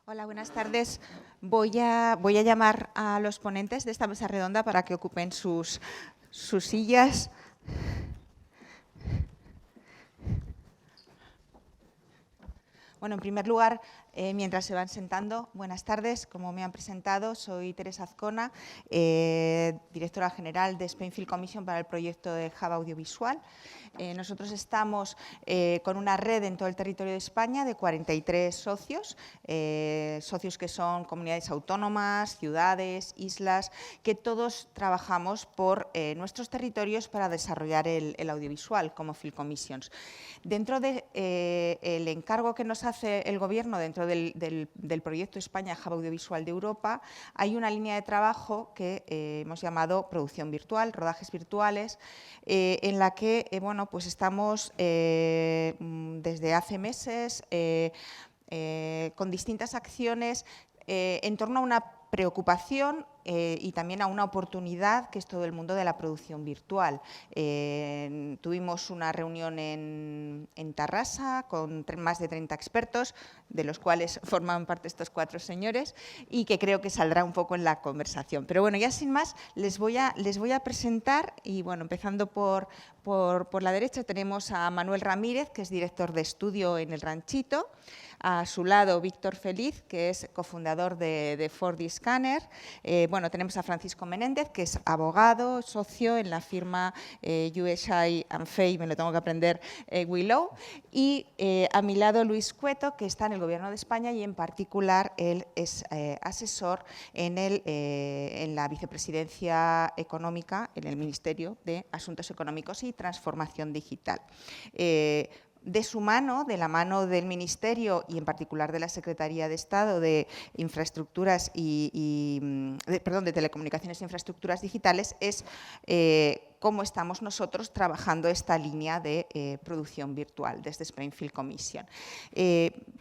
Hola, buenas tardes. Voy a llamar a los ponentes de esta mesa redonda para que ocupen sus sillas. Bueno, en primer lugar, mientras se van sentando, buenas tardes. Como me han presentado, soy Teresa Azcona, directora general de Spainfield Commission para el proyecto de Hub Audiovisual. Nosotros estamos con una red en todo el territorio de España de 43 socios, socios que son comunidades autónomas, ciudades, islas, que todos trabajamos por nuestros territorios para desarrollar el audiovisual como Field Commissions. Dentro del encargo que nos hace el Gobierno dentro del proyecto España Hub Audiovisual de Europa, hay una línea de trabajo que hemos llamado producción virtual, rodajes virtuales, en la que pues estamos desde hace meses con distintas acciones en torno a una preocupación y también a una oportunidad que es todo el mundo de la producción virtual. Tuvimos una reunión en Tarrasa con más de 30 expertos, de los cuales forman parte estos 4 señores, y que creo que saldrá un poco en la conversación. Pero bueno, ya sin más, les voy a presentar, y bueno, empezando por la derecha tenemos a Manuel Ramírez, que es director de estudio en El Ranchito. A su lado, Víctor Feliz, que es cofundador de 4D Scanner. Tenemos a Francisco Menéndez, que es abogado, socio en la firma USI & Fay, me lo tengo que aprender, Willow. Y a mi lado, Luis Cueto, que está en el Gobierno de España y, en particular, él es asesor en la Vicepresidencia Económica, en el Ministerio de Asuntos Económicos y Transformación Digital. De su mano, de la mano del Ministerio y en particular de la Secretaría de Estado de Infraestructuras de Telecomunicaciones e Infraestructuras Digitales, es cómo estamos nosotros trabajando esta línea de producción virtual desde Spainfield Commission.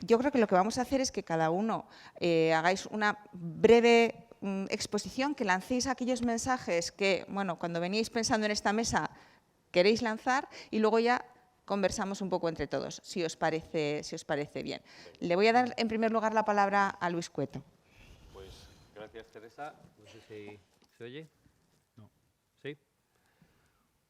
Yo creo que lo que vamos a hacer es que cada uno hagáis una breve exposición, que lancéis aquellos mensajes que, cuando veníais pensando en esta mesa, queréis lanzar, y luego ya conversamos un poco entre todos, si os parece bien. Le voy a dar en primer lugar la palabra a Luis Cueto. Pues gracias, Teresa. No sé si se oye. No. ¿Sí?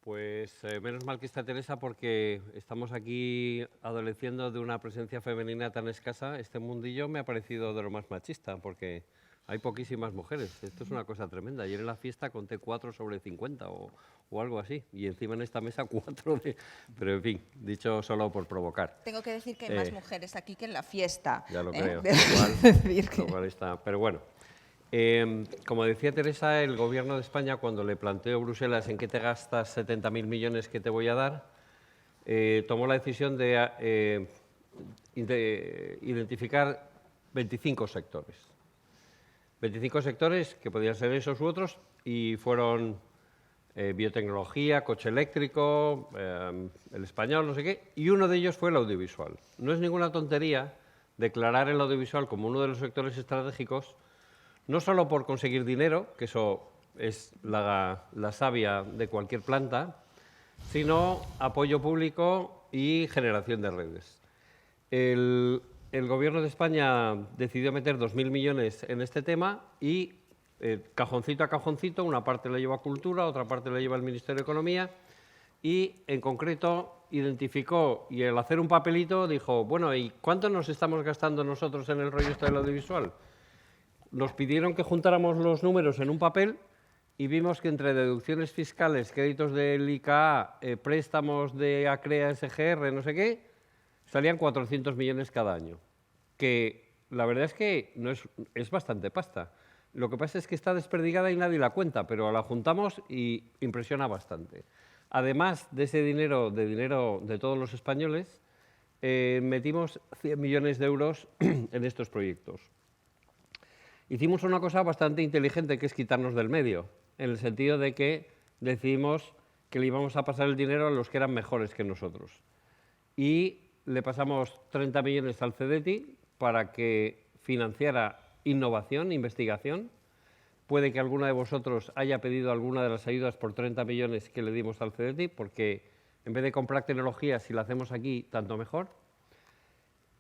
Pues menos mal que está Teresa, porque estamos aquí adoleciendo de una presencia femenina tan escasa. Este mundillo me ha parecido de lo más machista, porque hay poquísimas mujeres. Esto es una cosa tremenda. Ayer en la fiesta conté 4 sobre 50 o algo así. Y encima en esta mesa 4 de... Pero en fin, dicho solo por provocar. Tengo que decir que hay más mujeres aquí que en la fiesta. Ya lo creo. Lo cual está... Pero bueno, como decía Teresa, el Gobierno de España, cuando le planteó a Bruselas en qué te gastas 70.000 millones que te voy a dar, tomó la decisión de identificar 25 sectores. 25 sectores que podían ser esos u otros, y fueron biotecnología, coche eléctrico, el español, no sé qué, y uno de ellos fue el audiovisual. No es ninguna tontería declarar el audiovisual como uno de los sectores estratégicos, no solo por conseguir dinero, que eso es la savia de cualquier planta, sino apoyo público y generación de redes. El Gobierno de España decidió meter 2.000 millones en este tema y, cajoncito a cajoncito, una parte la lleva Cultura, otra parte la lleva el Ministerio de Economía, y en concreto identificó, y al hacer un papelito dijo, bueno, ¿y cuánto nos estamos gastando nosotros en el rollo este del audiovisual? Nos pidieron que juntáramos los números en un papel y vimos que entre deducciones fiscales, créditos del ICA, préstamos de ACREA, SGR, no sé qué, salían 400 millones cada año, que la verdad es que no es bastante pasta. Lo que pasa es que está desperdigada y nadie la cuenta, pero la juntamos y impresiona bastante. Además de ese dinero de todos los españoles, metimos 100 millones de euros en estos proyectos. Hicimos una cosa bastante inteligente, que es quitarnos del medio, en el sentido de que decidimos que le íbamos a pasar el dinero a los que eran mejores que nosotros. Y le pasamos 30 millones al CEDETI para que financiara innovación, investigación. Puede que alguno de vosotros haya pedido alguna de las ayudas por 30 millones que le dimos al CEDETI, porque en vez de comprar tecnología, si la hacemos aquí, tanto mejor.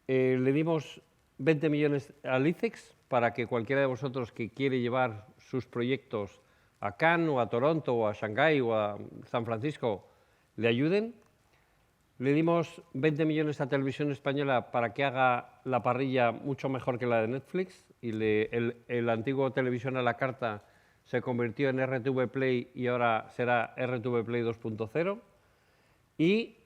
Le dimos 20 millones al ICEX para que cualquiera de vosotros que quiere llevar sus proyectos a Cannes o a Toronto o a Shanghái o a San Francisco le ayuden. Le dimos 20 millones a Televisión Española para que haga la parrilla mucho mejor que la de Netflix y el antiguo Televisión a la Carta se convirtió en RTV Play y ahora será RTV Play 2.0 y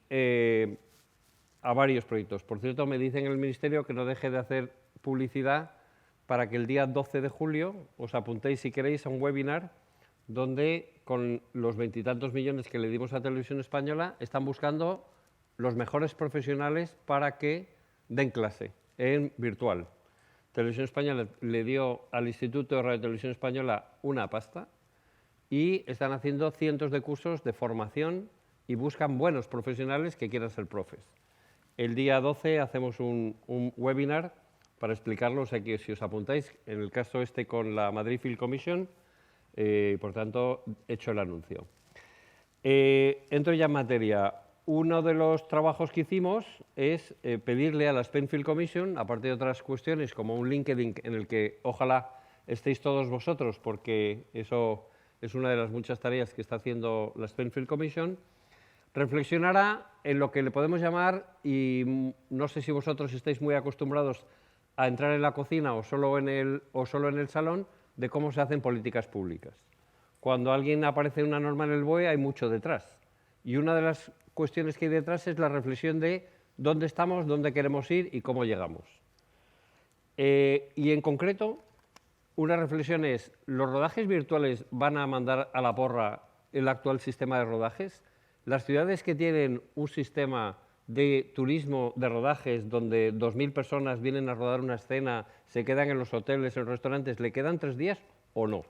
a varios proyectos. Por cierto, me dicen en el Ministerio que no deje de hacer publicidad para que el día 12 de julio os apuntéis, si queréis, a un webinar donde con los 20 y tantos millones que le dimos a Televisión Española están buscando los mejores profesionales para que den clase en virtual. Televisión Española le dio al Instituto de Radio Televisión Española una pasta y están haciendo cientos de cursos de formación y buscan buenos profesionales que quieran ser profes. El día 12 hacemos un webinar para explicarlo, o sea que si os apuntáis, en el caso este con la Madrid Film Commission, por tanto, hecho el anuncio. Entro ya en materia. Uno de los trabajos que hicimos es pedirle a la Spain Film Commission, aparte de otras cuestiones, como un LinkedIn en el que ojalá estéis todos vosotros, porque eso es una de las muchas tareas que está haciendo la Spain Film Commission, reflexionará en lo que le podemos llamar, y no sé si vosotros estáis muy acostumbrados a entrar en la cocina o solo en el salón, de cómo se hacen políticas públicas. Cuando alguien aparece una norma en el BOE hay mucho detrás. Y una de las cuestiones que hay detrás es la reflexión de dónde estamos, dónde queremos ir y cómo llegamos. Y en concreto, una reflexión es, ¿los rodajes virtuales van a mandar a la porra el actual sistema de rodajes? Las ciudades que tienen un sistema de turismo de rodajes donde 2.000 personas vienen a rodar una escena, se quedan en los hoteles, en los restaurantes, ¿le quedan 3 días o no?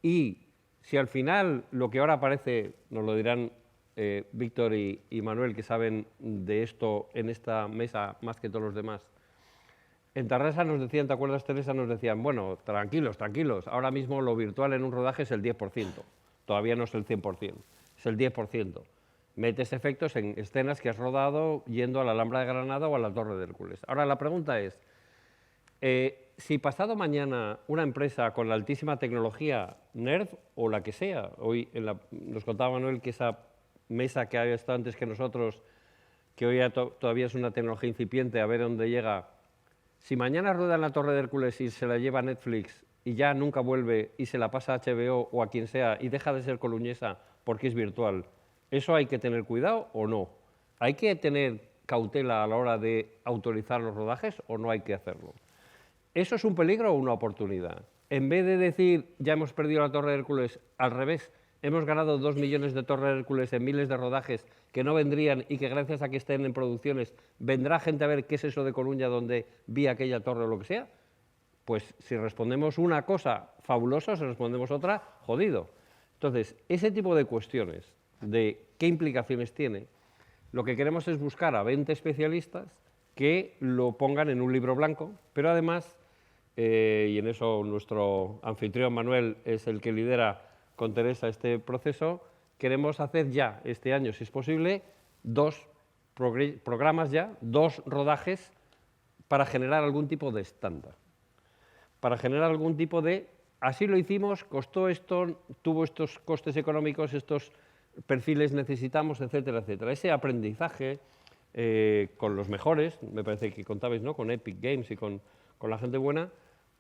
Y si al final lo que ahora parece, nos lo dirán Víctor y Manuel, que saben de esto en esta mesa más que todos los demás, en Tarrasa nos decían, ¿te acuerdas, Teresa? Nos decían, bueno, tranquilos, tranquilos, ahora mismo lo virtual en un rodaje es el 10%, todavía no es el 100%, es el 10%. Metes efectos en escenas que has rodado yendo a la Alhambra de Granada o a la Torre de Hércules. Ahora, la pregunta es, si pasado mañana una empresa con la altísima tecnología, NERD o la que sea, hoy nos contaba Manuel que esa mesa que había estado antes que nosotros, que hoy todavía es una tecnología incipiente, a ver dónde llega, si mañana rueda en la Torre de Hércules y se la lleva a Netflix y ya nunca vuelve y se la pasa a HBO o a quien sea y deja de ser coruñesa porque es virtual, ¿eso hay que tener cuidado o no? ¿Hay que tener cautela a la hora de autorizar los rodajes o no hay que hacerlo? ¿Eso es un peligro o una oportunidad? En vez de decir, ya hemos perdido la Torre de Hércules, al revés, hemos ganado 2 millones de Torre de Hércules en miles de rodajes que no vendrían y que gracias a que estén en producciones vendrá gente a ver qué es eso de Coruña donde vi aquella torre o lo que sea. Pues si respondemos una cosa, fabuloso, si respondemos otra, jodido. Entonces, ese tipo de cuestiones de qué implicaciones tiene, lo que queremos es buscar a 20 especialistas que lo pongan en un libro blanco, pero además, y en eso nuestro anfitrión Manuel es el que lidera con Teresa este proceso, queremos hacer ya este año, si es posible, 2 programas ya, 2 rodajes para generar algún tipo de estándar, para generar algún tipo de, así lo hicimos, costó esto, tuvo estos costes económicos, estos perfiles necesitamos, etcétera, etcétera. Ese aprendizaje con los mejores, me parece que contabais, ¿no?, con Epic Games y con la gente buena,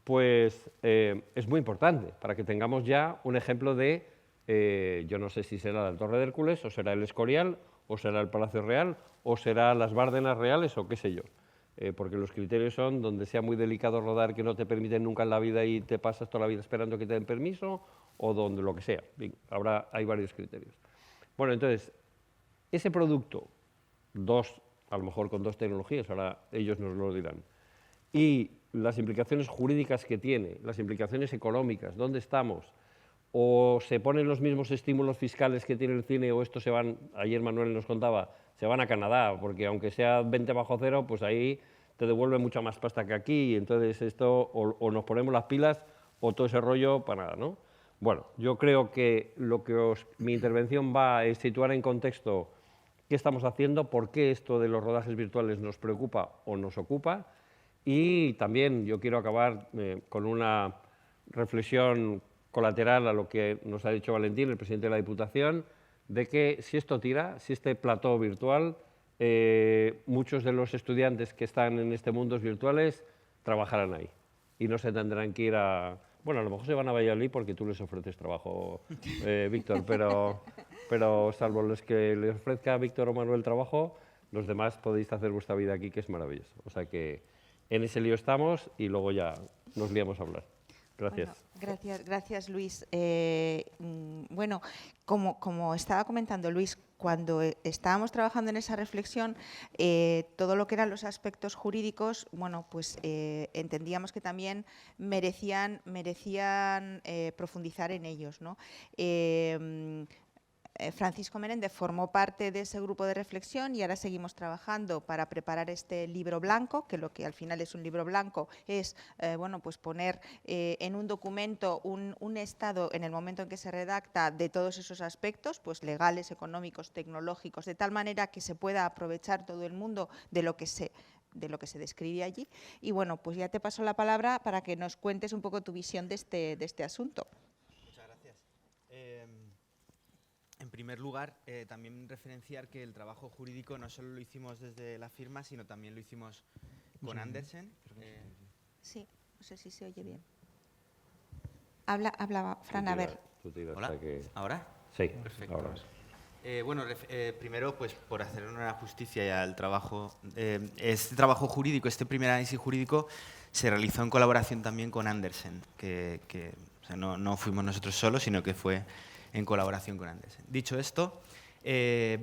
pues es muy importante para que tengamos ya un ejemplo de, yo no sé si será la Torre de Hércules, o será el Escorial, o será el Palacio Real, o será las Bárdenas Reales, o qué sé yo. Porque los criterios son donde sea muy delicado rodar, que no te permiten nunca en la vida y te pasas toda la vida esperando que te den permiso, o donde lo que sea. Bien, hay varios criterios. Bueno, entonces, ese producto, a lo mejor con 2 tecnologías, ahora ellos nos lo dirán, y las implicaciones jurídicas que tiene, las implicaciones económicas, dónde estamos, o se ponen los mismos estímulos fiscales que tiene el cine, o estos se van, ayer Manuel nos contaba, se van a Canadá, porque aunque sea 20 bajo cero, pues ahí te devuelve mucha más pasta que aquí, y entonces esto, o nos ponemos las pilas, o todo ese rollo para nada, ¿no? Bueno, yo creo que mi intervención va a situar en contexto qué estamos haciendo, por qué esto de los rodajes virtuales nos preocupa o nos ocupa, Y también yo quiero acabar con una reflexión colateral a lo que nos ha dicho Valentín, el presidente de la Diputación, de que si esto tira, si este plató virtual, muchos de los estudiantes que están en este mundo virtuales trabajarán ahí y no se tendrán que ir a... Bueno, a lo mejor se van a Valladolid porque tú les ofreces trabajo, Víctor, pero salvo los que les ofrezca Víctor o Manuel trabajo, los demás podéis hacer vuestra vida aquí, que es maravilloso. O sea que en ese lío estamos y luego ya nos liamos a hablar. Gracias. Bueno, gracias Luis. Bueno, como estaba comentando Luis, cuando estábamos trabajando en esa reflexión, todo lo que eran los aspectos jurídicos, bueno, pues entendíamos que también merecían profundizar en ellos, ¿no? Francisco Menéndez formó parte de ese grupo de reflexión y ahora seguimos trabajando para preparar este libro blanco, que lo que al final es un libro blanco es bueno, pues poner en un documento un estado en el momento en que se redacta de todos esos aspectos, pues legales, económicos, tecnológicos, de tal manera que se pueda aprovechar todo el mundo de lo que se describe allí. Y bueno, pues ya te paso la palabra para que nos cuentes un poco tu visión de este asunto. Muchas gracias. En primer lugar, también referenciar que el trabajo jurídico no solo lo hicimos desde la firma, sino también lo hicimos con Andersen. Sí, no sé si se oye bien. Hablaba, Fran, a ver. Hola, ¿ahora? Sí, perfecto. ahora. Bueno, primero, pues por hacer una justicia ya al trabajo, este trabajo jurídico, este primer análisis jurídico, se realizó en colaboración también con Andersen, o sea, no fuimos nosotros solos, sino que fue en colaboración con Andersen. Dicho esto,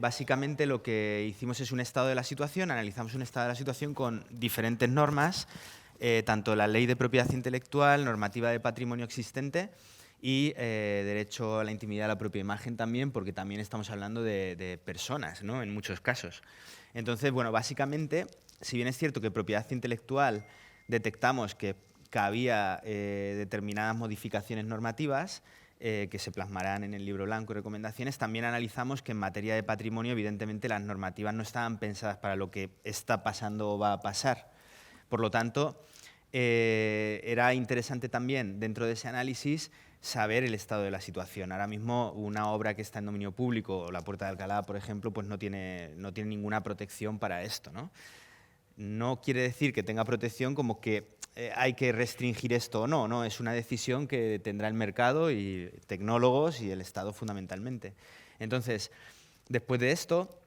básicamente lo que hicimos es un estado de la situación, analizamos un estado de la situación con diferentes normas, tanto la ley de propiedad intelectual, normativa de patrimonio existente y derecho a la intimidad de la propia imagen también, porque también estamos hablando de personas, ¿no?, en muchos casos. Entonces, bueno, básicamente, si bien es cierto que propiedad intelectual detectamos que cabía determinadas modificaciones normativas, que se plasmarán en el libro blanco y recomendaciones, también analizamos que en materia de patrimonio, evidentemente, las normativas no estaban pensadas para lo que está pasando o va a pasar. Por lo tanto, era interesante también, dentro de ese análisis, saber el estado de la situación. Ahora mismo, una obra que está en dominio público, La Puerta de Alcalá, por ejemplo, pues no tiene ninguna protección para esto, ¿no? No quiere decir que tenga protección como que hay que restringir esto o no, es una decisión que tendrá el mercado y tecnólogos y el Estado fundamentalmente. Entonces, después de esto,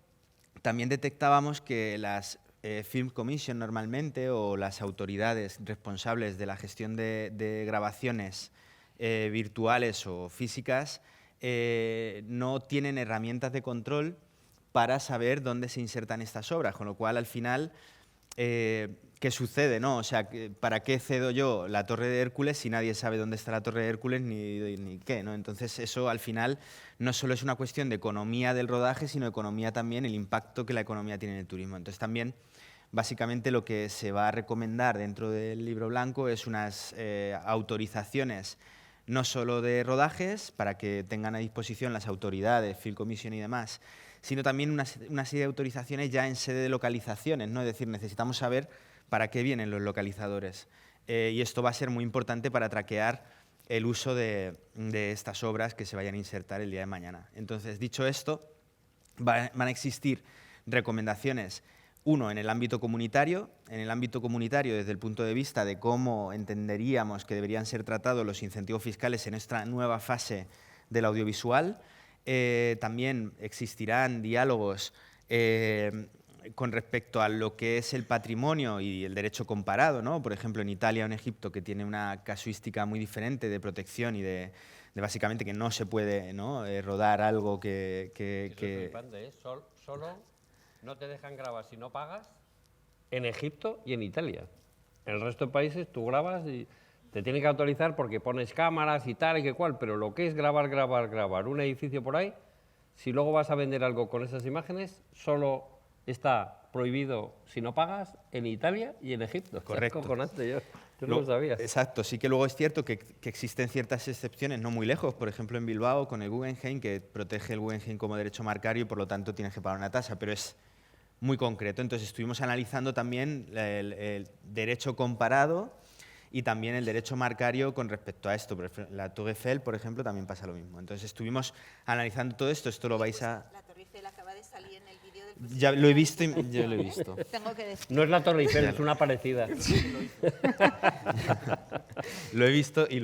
también detectábamos que las Film Commission normalmente o las autoridades responsables de la gestión de grabaciones virtuales o físicas no tienen herramientas de control para saber dónde se insertan estas obras, con lo cual al final ¿qué sucede, no? O sea, ¿para qué cedo yo la Torre de Hércules si nadie sabe dónde está la Torre de Hércules ni qué, ¿no? Entonces eso al final no solo es una cuestión de economía del rodaje, sino economía también, el impacto que la economía tiene en el turismo. Entonces también, básicamente lo que se va a recomendar dentro del libro blanco es unas autorizaciones no solo de rodajes, para que tengan a disposición las autoridades, Film Commission y demás, sino también una serie de autorizaciones ya en sede de localizaciones, ¿no? Es decir, necesitamos saber para qué vienen los localizadores. Y esto va a ser muy importante para traquear el uso de estas obras que se vayan a insertar el día de mañana. Entonces, dicho esto, van a existir recomendaciones, uno, en el ámbito comunitario, desde el punto de vista de cómo entenderíamos que deberían ser tratados los incentivos fiscales en esta nueva fase del audiovisual. También existirán diálogos con respecto a lo que es el patrimonio y el derecho comparado, ¿no? Por ejemplo, en Italia o en Egipto, que tiene una casuística muy diferente de protección y de básicamente que no se puede, ¿no?, rodar algo que... Solo no te dejan grabar si no pagas en Egipto y en Italia. En el resto de países tú grabas y te tienen que autorizar porque pones cámaras y tal y que cual, pero lo que es grabar un edificio por ahí, si luego vas a vender algo con esas imágenes, solo está prohibido si no pagas en Italia y en Egipto. Correcto. Yo no lo sabía. Exacto, sí que luego es cierto que existen ciertas excepciones no muy lejos, por ejemplo en Bilbao con el Guggenheim, que protege el Guggenheim como derecho marcario y por lo tanto tienes que pagar una tasa, pero es muy concreto. Entonces estuvimos analizando también el derecho comparado y también el derecho marcario con respecto a esto. La Tour Eiffel, por ejemplo, también pasa lo mismo. Entonces estuvimos analizando todo esto. Esto lo vais a... La Torre Eiffel acaba de salir en el vídeo del Ya lo he visto y yo lo he visto. Tengo que decir. No es la Torre Eiffel, es una parecida. Lo he visto y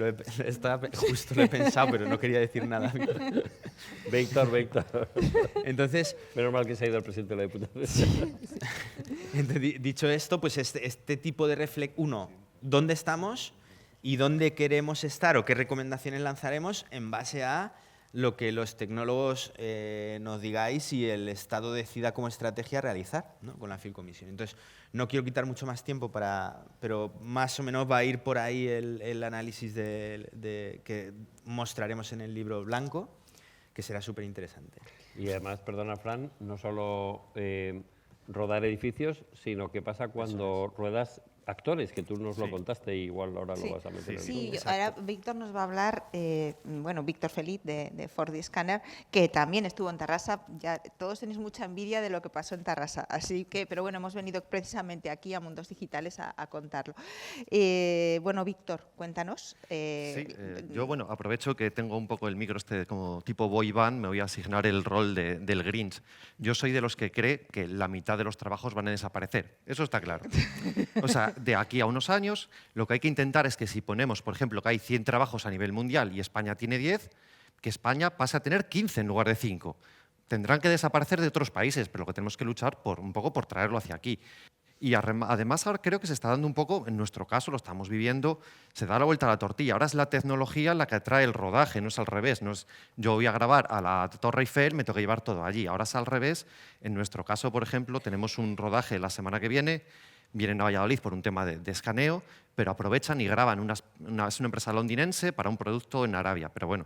justo lo he pensado, pero no quería decir nada. Víctor. Entonces, Menos mal que se ha ido el presidente de la Diputación. dicho esto, pues este tipo de uno, ¿dónde estamos y dónde queremos estar o qué recomendaciones lanzaremos en base a lo que los tecnólogos nos digáis y el Estado decida como estrategia realizar, ¿no?, con la Field Commission? Entonces, no quiero quitar mucho más tiempo, pero más o menos va a ir por ahí el análisis que mostraremos en el libro blanco, que será súper interesante. Y además, perdona, Fran, no solo rodar edificios, sino qué pasa cuando ruedas actores, que tú nos lo contaste y igual ahora lo vas a meter en el Sí, libro. ahora Víctor nos va a hablar, Víctor Feliz de Ford Scanner, que también estuvo en Tarrasa. Ya todos tenéis mucha envidia de lo que pasó en Tarrasa, así que, pero bueno, hemos venido precisamente aquí a Mundos Digitales a contarlo. Víctor, cuéntanos. Yo, aprovecho que tengo un poco el micro como tipo boy band, me voy a asignar el rol del Grinch. Yo soy de los que cree que la mitad de los trabajos van a desaparecer, eso está claro. O sea, de aquí a unos años, lo que hay que intentar es que si ponemos, por ejemplo, que hay 100 trabajos a nivel mundial y España tiene 10, que España pase a tener 15 en lugar de 5. Tendrán que desaparecer de otros países, pero lo que tenemos que luchar un poco por traerlo hacia aquí. Y además ahora creo que se está dando un poco, en nuestro caso lo estamos viviendo, se da la vuelta a la tortilla. Ahora es la tecnología la que atrae el rodaje, no es al revés. No es yo voy a grabar a la Torre Eiffel, me tengo que llevar todo allí. Ahora es al revés. En nuestro caso, por ejemplo, tenemos un rodaje la semana que viene, vienen a Valladolid por un tema de escaneo, pero aprovechan y graban, es una empresa londinense para un producto en Arabia, pero bueno,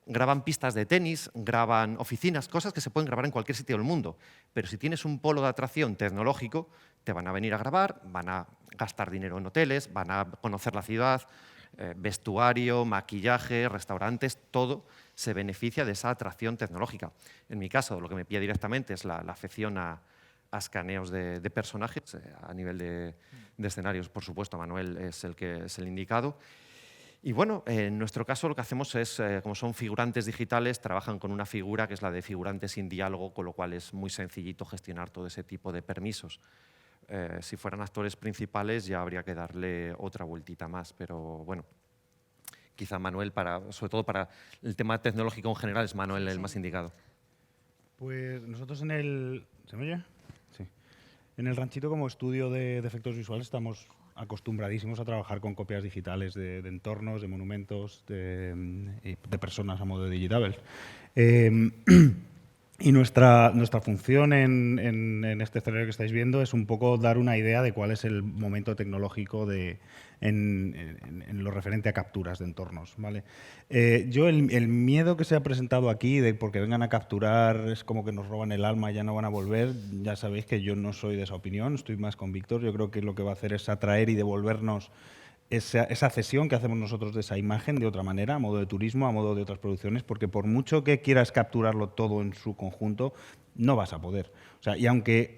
graban pistas de tenis, graban oficinas, cosas que se pueden grabar en cualquier sitio del mundo, pero si tienes un polo de atracción tecnológico, te van a venir a grabar, van a gastar dinero en hoteles, van a conocer la ciudad, vestuario, maquillaje, restaurantes, todo se beneficia de esa atracción tecnológica. En mi caso, lo que me pilla directamente es la afección a escaneos de personajes a nivel de escenarios. Por supuesto, Manuel es el indicado. Y bueno, en nuestro caso lo que hacemos es, como son figurantes digitales, trabajan con una figura que es la de figurante sin diálogo, con lo cual es muy sencillito gestionar todo ese tipo de permisos. Si fueran actores principales ya habría que darle otra vueltita más, pero bueno, quizá Manuel, sobre todo para el tema tecnológico en general, es Manuel el más indicado. Pues nosotros en el... ¿Se me oye? Sí. En el ranchito, como estudio de efectos visuales, estamos acostumbradísimos a trabajar con copias digitales de entornos, de monumentos, de personas a modo de digitables. Y nuestra función en este escenario que estáis viendo es un poco dar una idea de cuál es el momento tecnológico en lo referente a capturas de entornos, ¿vale? Yo el miedo que se ha presentado aquí de porque vengan a capturar es como que nos roban el alma y ya no van a volver, ya sabéis que yo no soy de esa opinión, estoy más con Víctor. Yo creo que lo que va a hacer es atraer y devolvernos esa cesión que hacemos nosotros de esa imagen de otra manera, a modo de turismo, a modo de otras producciones, porque por mucho que quieras capturarlo todo en su conjunto, no vas a poder. O sea, y aunque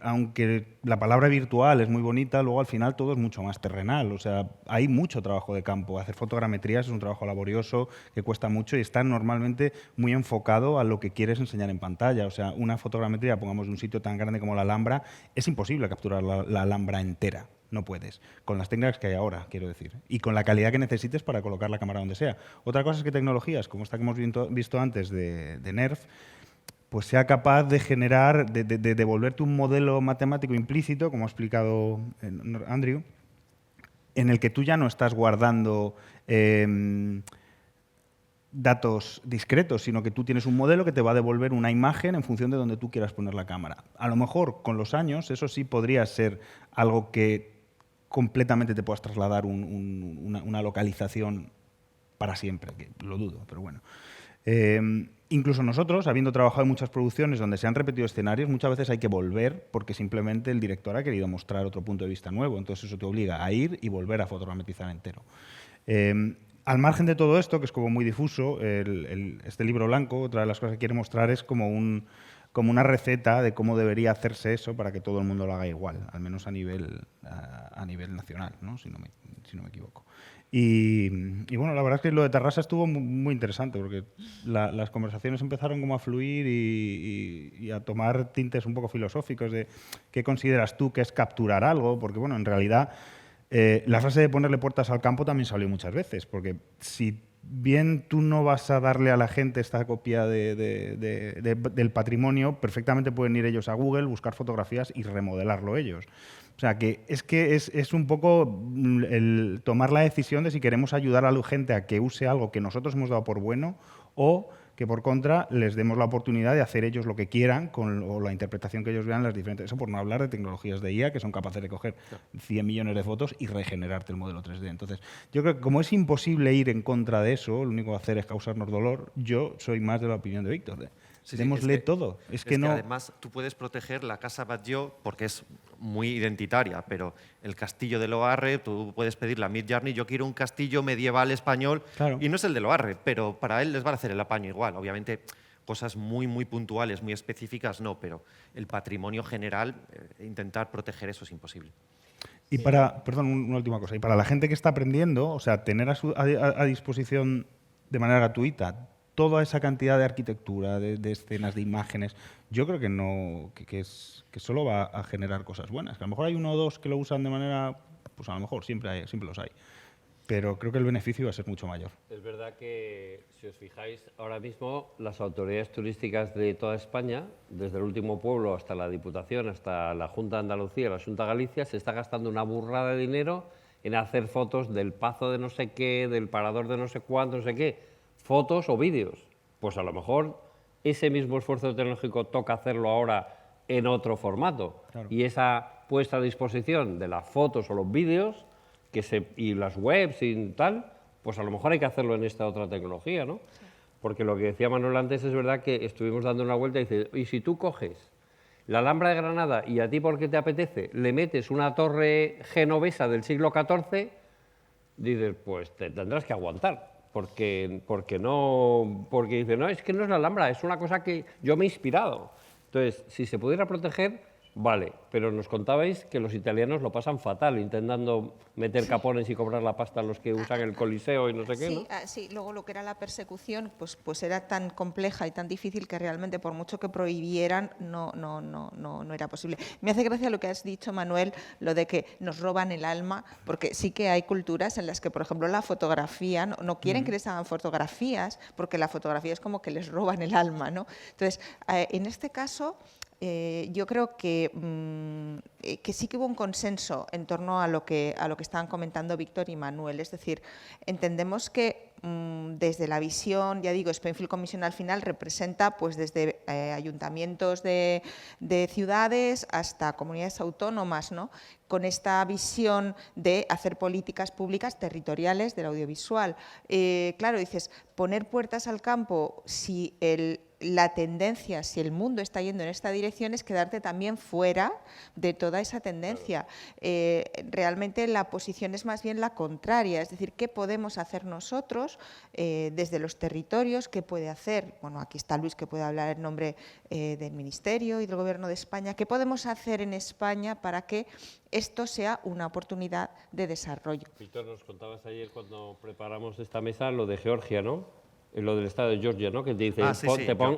la palabra virtual es muy bonita, luego al final todo es mucho más terrenal. O sea, hay mucho trabajo de campo. Hacer fotogrametrías es un trabajo laborioso que cuesta mucho y está normalmente muy enfocado a lo que quieres enseñar en pantalla. O sea, una fotogrametría, pongamos de un sitio tan grande como la Alhambra, es imposible capturar la Alhambra entera. No puedes, con las técnicas que hay ahora, quiero decir, y con la calidad que necesites para colocar la cámara donde sea. Otra cosa es que tecnologías, como esta que hemos visto antes de NERF, pues sea capaz de generar, de devolverte un modelo matemático implícito, como ha explicado Andrew, en el que tú ya no estás guardando datos discretos, sino que tú tienes un modelo que te va a devolver una imagen en función de donde tú quieras poner la cámara. A lo mejor, con los años, eso sí podría ser algo que completamente te puedas trasladar una localización para siempre, que lo dudo, pero bueno. Incluso nosotros, habiendo trabajado en muchas producciones donde se han repetido escenarios, muchas veces hay que volver porque simplemente el director ha querido mostrar otro punto de vista nuevo, entonces eso te obliga a ir y volver a fotogrametrizar entero. Al margen de todo esto, que es como muy difuso, este libro blanco, otra de las cosas que quiere mostrar es como como una receta de cómo debería hacerse eso para que todo el mundo lo haga igual, al menos a nivel nacional, ¿no? Si no me equivoco. Y bueno, la verdad es que lo de Terrassa estuvo muy interesante, porque las conversaciones empezaron como a fluir y a tomar tintes un poco filosóficos de qué consideras tú que es capturar algo, porque bueno, en realidad la frase de ponerle puertas al campo también salió muchas veces, porque si bien tú no vas a darle a la gente esta copia del patrimonio, perfectamente pueden ir ellos a Google, buscar fotografías y remodelarlo ellos. O sea, que es un poco el tomar la decisión de si queremos ayudar a la gente a que use algo que nosotros hemos dado por bueno o que, por contra, les demos la oportunidad de hacer ellos lo que quieran o la interpretación que ellos vean las diferentes. Eso por no hablar de tecnologías de IA que son capaces de coger 100 millones de fotos y regenerarte el modelo 3D. Entonces, yo creo que como es imposible ir en contra de eso, lo único que hacer es causarnos dolor, yo soy más de la opinión de Víctor. Démosle todo. Es que no... además tú puedes proteger la Casa Batlló porque es muy identitaria, pero el castillo de Loarre, tú puedes pedirle a Midjourney, yo quiero un castillo medieval español, Claro. y no es el de Loarre, pero para él les va a hacer el apaño igual. Obviamente, cosas muy puntuales, muy específicas, no, pero el patrimonio general, intentar proteger eso es imposible. Y perdón, una última cosa. Y para la gente que está aprendiendo, o sea, tener a disposición de manera gratuita toda esa cantidad de arquitectura, de escenas, de imágenes, yo creo que solo va a generar cosas buenas. Que a lo mejor hay uno o dos que lo usan de manera, pues a lo mejor siempre los hay. Pero creo que el beneficio va a ser mucho mayor. Es verdad que, si os fijáis, ahora mismo las autoridades turísticas de toda España, desde el último pueblo hasta la Diputación, hasta la Junta de Andalucía, la Junta de Galicia, se está gastando una burrada de dinero en hacer fotos del pazo de no sé qué, del parador de no sé cuánto, no sé qué, fotos o vídeos. Pues a lo mejor ese mismo esfuerzo tecnológico toca hacerlo ahora en otro formato. Claro. Y esa puesta a disposición de las fotos o los vídeos y las webs y tal, pues a lo mejor hay que hacerlo en esta otra tecnología, ¿no? Sí. Porque lo que decía Manuel antes es verdad que estuvimos dando una vuelta y dice, y si tú coges la Alhambra de Granada y a ti porque te apetece le metes una torre genovesa del siglo XIV, dices, pues te tendrás que aguantar. Porque dice, no, es que no es la Alhambra, es una cosa que yo me he inspirado. Entonces, si se pudiera proteger, vale, pero nos contabais que los italianos lo pasan fatal intentando meter capones y cobrar la pasta a los que usan el Coliseo y no sé qué, ¿no? Sí, luego lo que era la persecución, pues era tan compleja y tan difícil que realmente por mucho que prohibieran no era posible. Me hace gracia lo que has dicho, Manuel, lo de que nos roban el alma, porque sí que hay culturas en las que, por ejemplo, la fotografía, no quieren que les hagan fotografías porque la fotografía es como que les roban el alma, ¿no? Entonces, en este caso, yo creo que sí que hubo un consenso en torno a lo que estaban comentando Víctor y Manuel. Es decir, entendemos que desde la visión, ya digo, Spainfield Commission al final representa pues desde ayuntamientos de ciudades hasta comunidades autónomas, ¿no? Con esta visión de hacer políticas públicas territoriales del audiovisual. Claro, dices, poner puertas al campo, si la tendencia, si el mundo está yendo en esta dirección, es quedarte también fuera de toda esa tendencia. Realmente la posición es más bien la contraria, es decir, ¿qué podemos hacer nosotros desde los territorios? ¿Qué puede hacer? Bueno, aquí está Luis, que puede hablar en nombre del Ministerio y del Gobierno de España. ¿Qué podemos hacer en España para que esto sea una oportunidad de desarrollo? Víctor, nos contabas ayer cuando preparamos esta mesa lo de Georgia, ¿no? Lo del estado de Georgia, ¿no? Que te dice,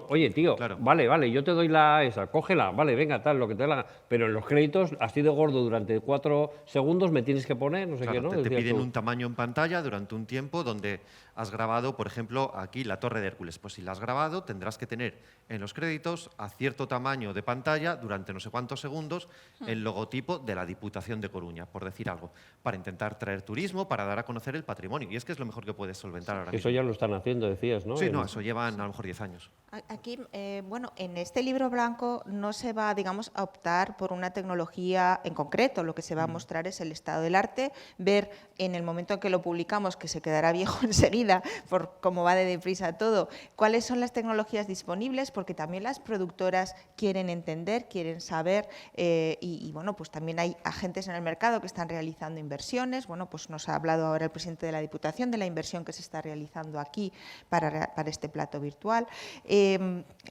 oye, tío, claro, vale, yo te doy esa, cógela, vale, venga, tal, lo que te dé la gana. Pero en los créditos, así de gordo, durante 4 segundos me tienes que poner, no sé qué, ¿no? Te piden un tamaño en pantalla durante un tiempo donde has grabado, por ejemplo, aquí la Torre de Hércules. Pues si la has grabado, tendrás que tener en los créditos a cierto tamaño de pantalla durante no sé cuántos segundos el logotipo de la Diputación de Coruña, por decir algo, para intentar traer turismo, para dar a conocer el patrimonio. Y es que es lo mejor que puedes solventar ahora mismo. Eso ya lo están haciendo, decías, ¿no? Sí, no, eso llevan a lo mejor 10 años. Aquí, bueno, en este libro blanco no se va, digamos, a optar por una tecnología en concreto. Lo que se va a mostrar es el estado del arte, ver en el momento en que lo publicamos, que se quedará viejo enseguida por cómo va de deprisa todo, cuáles son las tecnologías disponibles, porque también las productoras quieren entender, quieren saber y bueno, pues también hay agentes en el mercado que están realizando inversiones. Bueno, pues nos ha hablado ahora el presidente de la Diputación de la inversión que se está realizando aquí para este plato virtual.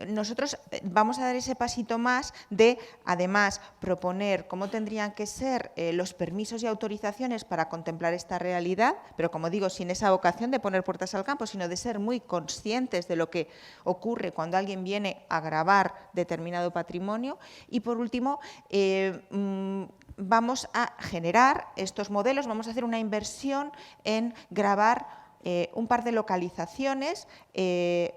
Nosotros vamos a dar ese pasito más de, además, proponer cómo tendrían que ser los permisos y autorizaciones para contemplar esta realidad, pero como digo, sin esa vocación de poner puertas al campo, sino de ser muy conscientes de lo que ocurre cuando alguien viene a grabar determinado patrimonio. Y por último, vamos a generar estos modelos, vamos a hacer una inversión en grabar un par de localizaciones,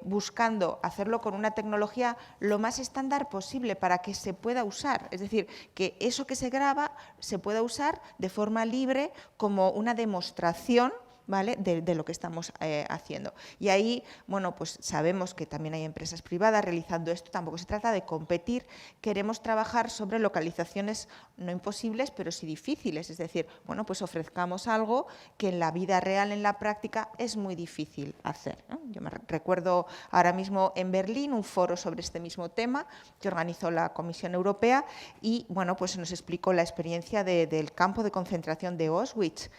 buscando hacerlo con una tecnología lo más estándar posible para que se pueda usar. Es decir, que eso que se graba se pueda usar de forma libre como una demostración, ¿vale?, de lo que estamos haciendo. Y ahí, bueno, pues sabemos que también hay empresas privadas realizando esto, tampoco se trata de competir, queremos trabajar sobre localizaciones no imposibles, pero sí difíciles, es decir, bueno, pues ofrezcamos algo que en la vida real, en la práctica, es muy difícil hacer, ¿no? Yo me recuerdo ahora mismo en Berlín un foro sobre este mismo tema que organizó la Comisión Europea y, bueno, pues se nos explicó la experiencia del campo de concentración de Auschwitz.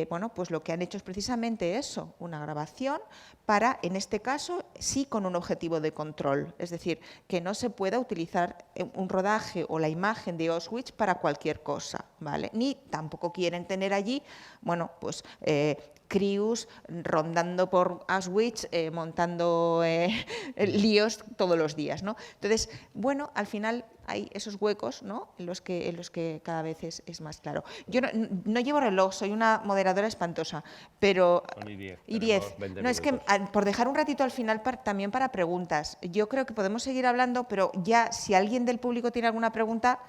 Bueno, pues lo que han hecho es precisamente eso, una grabación para, en este caso, sí con un objetivo de control, es decir, que no se pueda utilizar un rodaje o la imagen de Auschwitz para cualquier cosa, ¿vale? Ni tampoco quieren tener allí, bueno, pues crews rondando por Auschwitz, montando líos todos los días, ¿no? Entonces, bueno, al final hay esos huecos, ¿no?, en los que cada vez es más claro. Yo no llevo reloj, soy una moderadora espantosa, pero... Son y 10. No, es que por dejar un ratito al final también para preguntas. Yo creo que podemos seguir hablando, pero ya si alguien del público tiene alguna pregunta,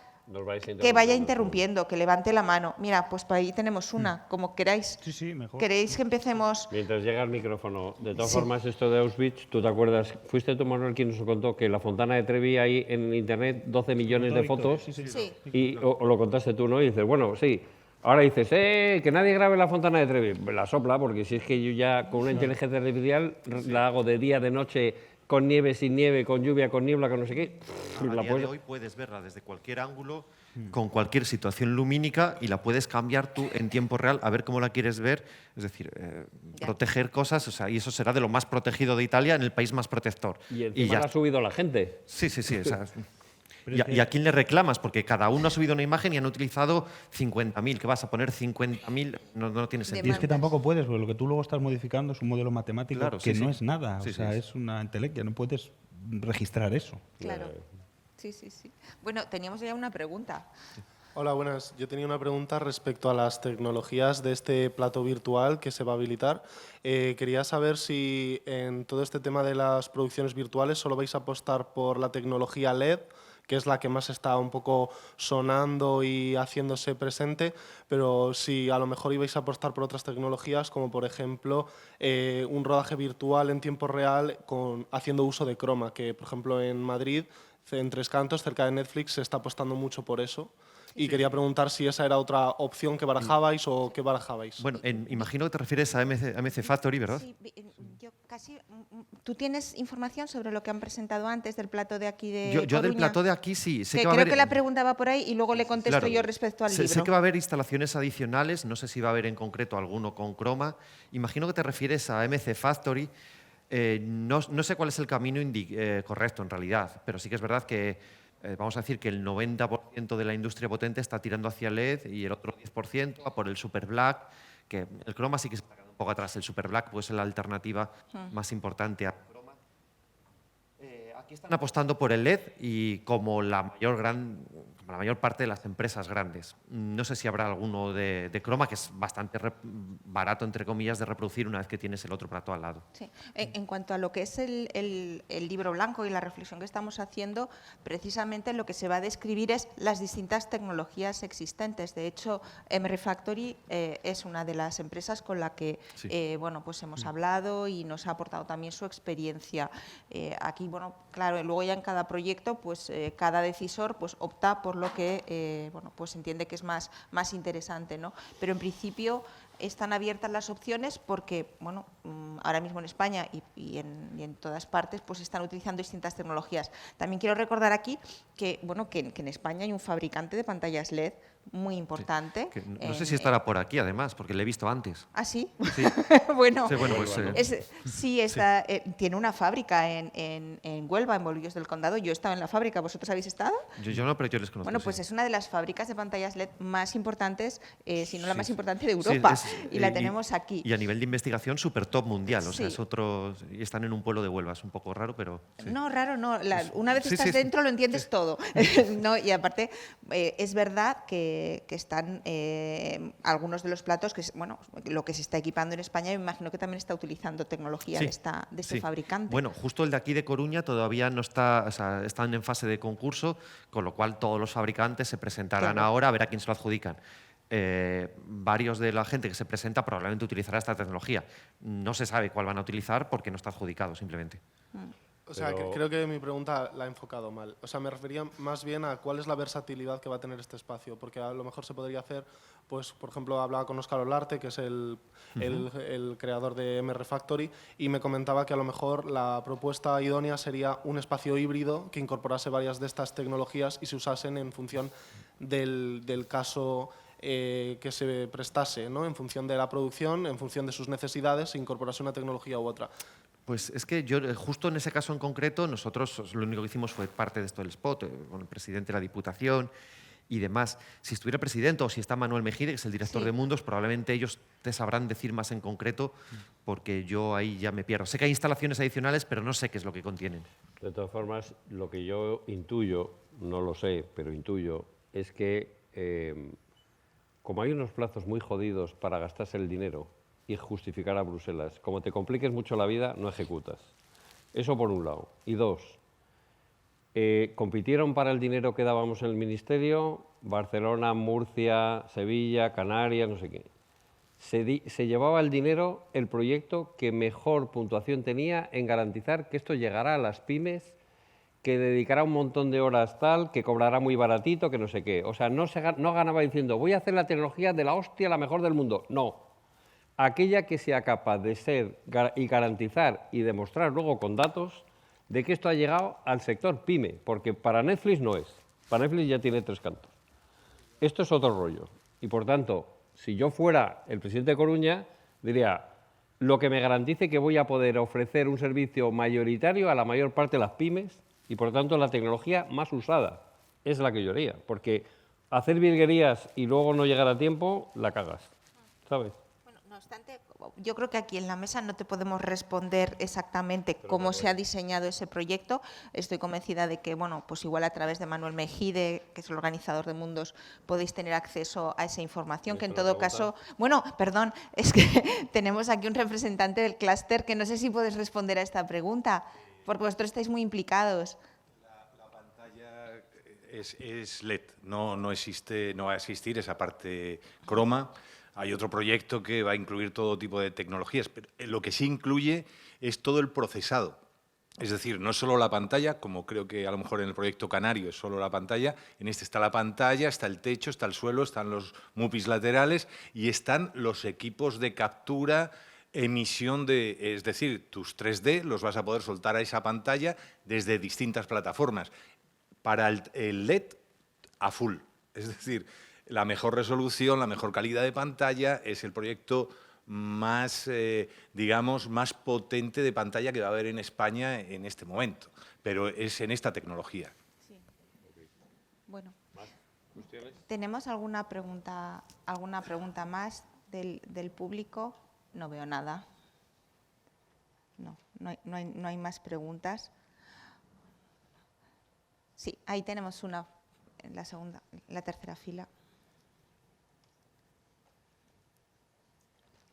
que vaya interrumpiendo, que levante la mano. Mira, pues por ahí tenemos una, como queráis. Sí, sí, mejor. ¿Queréis que empecemos? Mientras llega el micrófono. De todas formas, esto de Auschwitz, ¿tú te acuerdas? Fuiste tú, Manuel, quien nos contó que la Fontana de Trevi hay en Internet 12 millones de fotos. Sí. Y o lo contaste tú, ¿no? Y dices, bueno, sí. Ahora dices, que nadie grabe la Fontana de Trevi. La sopla, porque si es que yo ya con una inteligencia artificial la hago de día, de noche, con nieve, sin nieve, con lluvia, con niebla, con no sé qué. A día de hoy puedes verla desde cualquier ángulo, con cualquier situación lumínica y la puedes cambiar tú en tiempo real a ver cómo la quieres ver. Es decir, proteger cosas, o sea, y eso será de lo más protegido de Italia, en el país más protector. Y encima la ha subido la gente. Sí. O sea, ¿y a quién le reclamas? Porque cada uno ha subido una imagen y han utilizado 50.000. ¿Qué vas a poner 50.000? No tiene sentido. Y es que tampoco puedes, porque lo que tú luego estás modificando es un modelo matemático que no es nada. O sea, es una entelequia, no puedes registrar eso. Claro. Sí. Bueno, teníamos ya una pregunta. Hola, buenas. Yo tenía una pregunta respecto a las tecnologías de este plato virtual que se va a habilitar. Quería saber si en todo este tema de las producciones virtuales solo vais a apostar por la tecnología LED, que es la que más está un poco sonando y haciéndose presente, pero si a lo mejor ibais a apostar por otras tecnologías, como por ejemplo un rodaje virtual en tiempo real haciendo uso de croma, que por ejemplo en Madrid, en Tres Cantos, cerca de Netflix, se está apostando mucho por eso. Y quería preguntar si esa era otra opción que barajabais o qué barajabais. Bueno, imagino que te refieres a MC Factory, ¿verdad? Sí, yo casi... ¿Tú tienes información sobre lo que han presentado antes del plato de aquí de Yo del Coruña? plato de aquí sí. Sé que creo que la pregunta va por ahí y luego le contesto Claro. yo respecto al libro. Sé que va a haber instalaciones adicionales, no sé si va a haber en concreto alguno con croma. Imagino que te refieres a MC Factory. No sé cuál es el camino correcto en realidad, pero sí que es verdad que vamos a decir que el 90% de la industria potente está tirando hacia LED y el otro 10% a por el Super Black, que el croma sí que se está quedando un poco atrás. El Super Black puede ser la alternativa más importante a croma. Aquí están apostando por el LED y como la mayor parte de las empresas grandes. No sé si habrá alguno de croma, que es bastante barato, entre comillas, de reproducir una vez que tienes el otro plato al lado. Sí. En cuanto a lo que es el libro blanco y la reflexión que estamos haciendo, precisamente lo que se va a describir es las distintas tecnologías existentes. De hecho, MR Factory es una de las empresas con la que bueno, pues hemos hablado y nos ha aportado también su experiencia. Aquí, bueno, claro, luego ya en cada proyecto, pues cada decisor pues opta por lo que bueno, pues entiende que es más interesante, ¿no? Pero en principio están abiertas las opciones porque, bueno, ahora mismo en España y en todas partes pues están utilizando distintas tecnologías. También quiero recordar aquí que, bueno, que en España hay un fabricante de pantallas LED muy importante. Que no sé si estará por aquí, además, porque le he visto antes. ¿Ah, sí? Sí. Bueno, Sí, bueno, pues, tiene una fábrica en Huelva, en Bolillos del Condado. Yo he estado en la fábrica, ¿vosotros habéis estado? yo no, pero yo les conozco. Bueno, pues sí. es una de las fábricas de pantallas LED más importantes, si no la Sí, más sí. importante de Sí, Europa, es- y la tenemos aquí. Y a nivel de investigación, súper top mundial. O sea, Sí. es otro. Y están en un pueblo de Huelva, es un poco raro, pero. sí. No, raro, no. Una vez Sí, estás sí, sí. dentro lo entiendes todo. No, y aparte, es verdad que están algunos de los platos, bueno, lo que se está equipando en España, me imagino que también está utilizando tecnología Sí, de este sí. fabricante. Bueno, justo el de aquí de Coruña todavía no está, o sea, están en fase de concurso, con lo cual todos los fabricantes se presentarán Claro. ahora a ver a quién se lo adjudican. Varios de la gente que se presenta probablemente utilizará esta tecnología. No se sabe cuál van a utilizar porque no está adjudicado simplemente. O sea, Pero- creo que mi pregunta la he enfocado mal. O sea, me refería más bien a cuál es la versatilidad que va a tener este espacio, porque a lo mejor se podría hacer, pues, por ejemplo, hablaba con Óscar Olarte, que es el creador de MR Factory, y me comentaba que a lo mejor la propuesta idónea sería un espacio híbrido que incorporase varias de estas tecnologías y se usasen en función del caso que se prestase, ¿no? En función de la producción, en función de sus necesidades, se incorporase una tecnología u otra. Pues es que yo, justo en ese caso en concreto, nosotros lo único que hicimos fue parte de esto del spot, con el presidente de la Diputación y demás. Si estuviera presidente o si está Manuel Mejide, que es el director Sí. de Mundos, probablemente ellos te sabrán decir más en concreto, porque yo ahí ya me pierdo. Sé que hay instalaciones adicionales, pero no sé qué es lo que contienen. De todas formas, lo que yo intuyo, no lo sé, pero intuyo, es que como hay unos plazos muy jodidos para gastarse el dinero y justificar a Bruselas, como te compliques mucho la vida, no ejecutas. Eso por un lado. Y dos, compitieron para el dinero que dábamos en el Ministerio, Barcelona, Murcia, Sevilla, Canarias, no sé qué. Se llevaba el dinero el proyecto que mejor puntuación tenía en garantizar que esto llegará a las pymes, que dedicará un montón de horas tal, que cobrará muy baratito, que no sé qué. O sea, no ganaba diciendo, voy a hacer la tecnología de la hostia, la mejor del mundo. No. Aquella que sea capaz de ser y garantizar y demostrar luego con datos de que esto ha llegado al sector pyme, porque para Netflix no es. Para Netflix ya tiene 3 cantos. Esto es otro rollo. Y por tanto, si yo fuera el presidente de Coruña, diría, lo que me garantice que voy a poder ofrecer un servicio mayoritario a la mayor parte de las pymes y por tanto la tecnología más usada es la que yo haría. Porque hacer virguerías y luego no llegar a tiempo, la cagas, ¿sabes? Bueno, no obstante, yo creo que aquí en la mesa no te podemos responder exactamente cómo se ha diseñado ese proyecto. Estoy convencida de que, bueno, pues igual a través de Manuel Mejide, que es el organizador de Mundos, podéis tener acceso a esa información, que en todo caso... Bueno, perdón, es que tenemos aquí un representante del clúster que no sé si puedes responder a esta pregunta, porque vosotros estáis muy implicados. La pantalla es LED, no existe, no va a existir esa parte croma. Hay otro proyecto que va a incluir todo tipo de tecnologías, pero lo que sí incluye es todo el procesado. Es decir, no es solo la pantalla, como creo que a lo mejor en el proyecto Canario es solo la pantalla, en este está la pantalla, está el techo, está el suelo, están los MUPIs laterales y están los equipos de captura, emisión de... Es decir, tus 3D los vas a poder soltar a esa pantalla desde distintas plataformas. Para el LED, a full. Es decir, la mejor resolución, la mejor calidad de pantalla es el proyecto más, digamos, más potente de pantalla que va a haber en España en este momento, pero es en esta tecnología. Sí. Bueno, ¿tenemos alguna pregunta más del público? No veo nada. No hay más preguntas. Sí, ahí tenemos una en la tercera fila.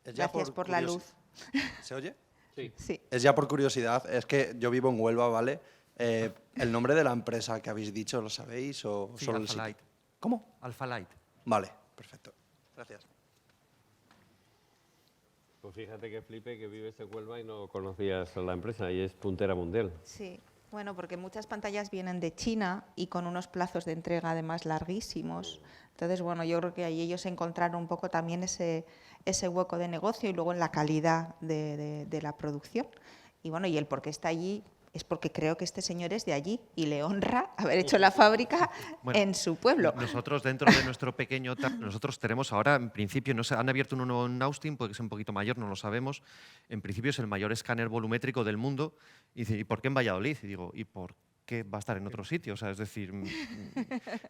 Gracias por la luz. ¿Se oye? Sí. Sí. Es ya por curiosidad, es que yo vivo en Huelva, ¿vale? ¿El nombre de la empresa que habéis dicho lo sabéis o Sí, solo el Alpha sitio? Light. ¿Cómo? Alpha Light. Vale, perfecto. Gracias. Pues fíjate que flipe que vives en Huelva y no conocías a la empresa y es puntera mundial. Sí, bueno, porque muchas pantallas vienen de China y con unos plazos de entrega además larguísimos. Entonces, bueno, yo creo que ahí ellos encontraron un poco también ese hueco de negocio y luego en la calidad de la producción. Y bueno, y el por qué está allí, es porque creo que este señor es de allí y le honra haber hecho la fábrica Bueno, en su pueblo. Nosotros, dentro de nuestro pequeño nosotros tenemos ahora, en principio, no sé, han abierto uno nuevo en Austin, puede que sea un poquito mayor, no lo sabemos. En principio es el mayor escáner volumétrico del mundo. Y dice, ¿y por qué en Valladolid? Y digo, ¿y por qué va a estar en otro sitio? O sea, es decir,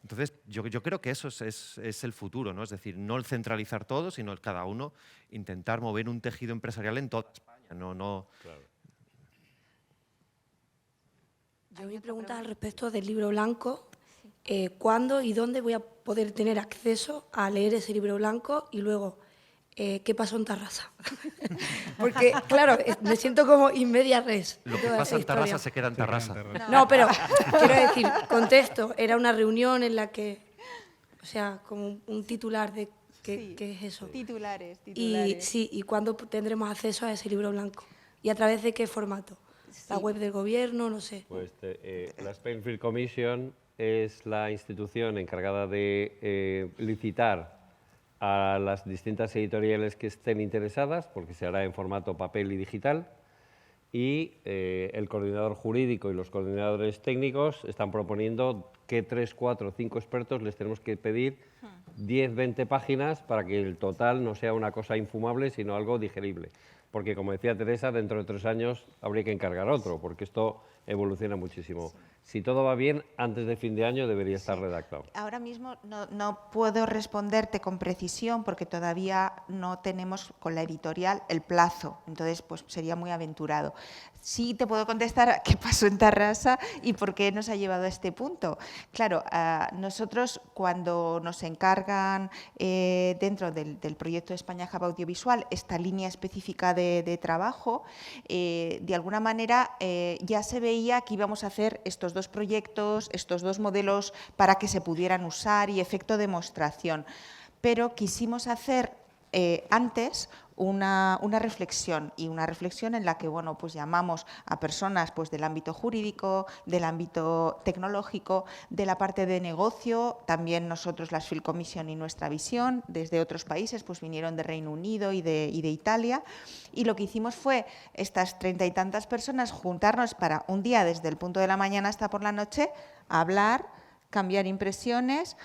entonces yo creo que eso es el futuro, ¿no? Es decir, no el centralizar todo, sino el cada uno intentar mover un tejido empresarial en toda España. No. Claro. Yo mi pregunta al respecto del libro blanco, ¿cuándo y dónde voy a poder tener acceso a leer ese libro blanco? Y luego, ¿qué pasó en Tarrasa? Porque, claro, me siento como in media res. Lo que toda pasa esa en Tarrasa historia. se queda en Tarrasa. No, pero quiero decir, contexto, era una reunión en la que, o sea, como un titular de qué es eso. Titulares. ¿Y cuándo tendremos acceso a ese libro blanco? ¿Y a través de qué formato? ¿La web del gobierno? No sé. Pues la Spainfield Commission es la institución encargada de licitar a las distintas editoriales que estén interesadas, porque se hará en formato papel y digital, y el coordinador jurídico y los coordinadores técnicos están proponiendo que 3, 4, 5 expertos les tenemos que pedir 10, 20 páginas para que el total no sea una cosa infumable, sino algo digerible. Porque, como decía Teresa, dentro de 3 años habría que encargar otro, porque esto evoluciona muchísimo. Si todo va bien, antes de fin de año debería estar redactado. Ahora mismo no puedo responderte con precisión porque todavía no tenemos con la editorial el plazo, entonces pues sería muy aventurado. Sí te puedo contestar qué pasó en Tarrasa y por qué nos ha llevado a este punto. Claro, nosotros cuando nos encargan dentro del proyecto de España Hub Audiovisual esta línea específica de trabajo, de alguna manera ya se veía que íbamos a hacer estos 2 proyectos, estos 2 modelos para que se pudieran usar y efecto demostración. Pero quisimos hacer antes una reflexión en la que bueno, pues llamamos a personas pues, del ámbito jurídico, del ámbito tecnológico, de la parte de negocio, también nosotros, la Field Commission y nuestra visión, desde otros países, pues vinieron de Reino Unido y de Italia, y lo que hicimos fue estas 30 y tantas personas juntarnos para un día desde el punto de la mañana hasta por la noche, hablar, cambiar impresiones,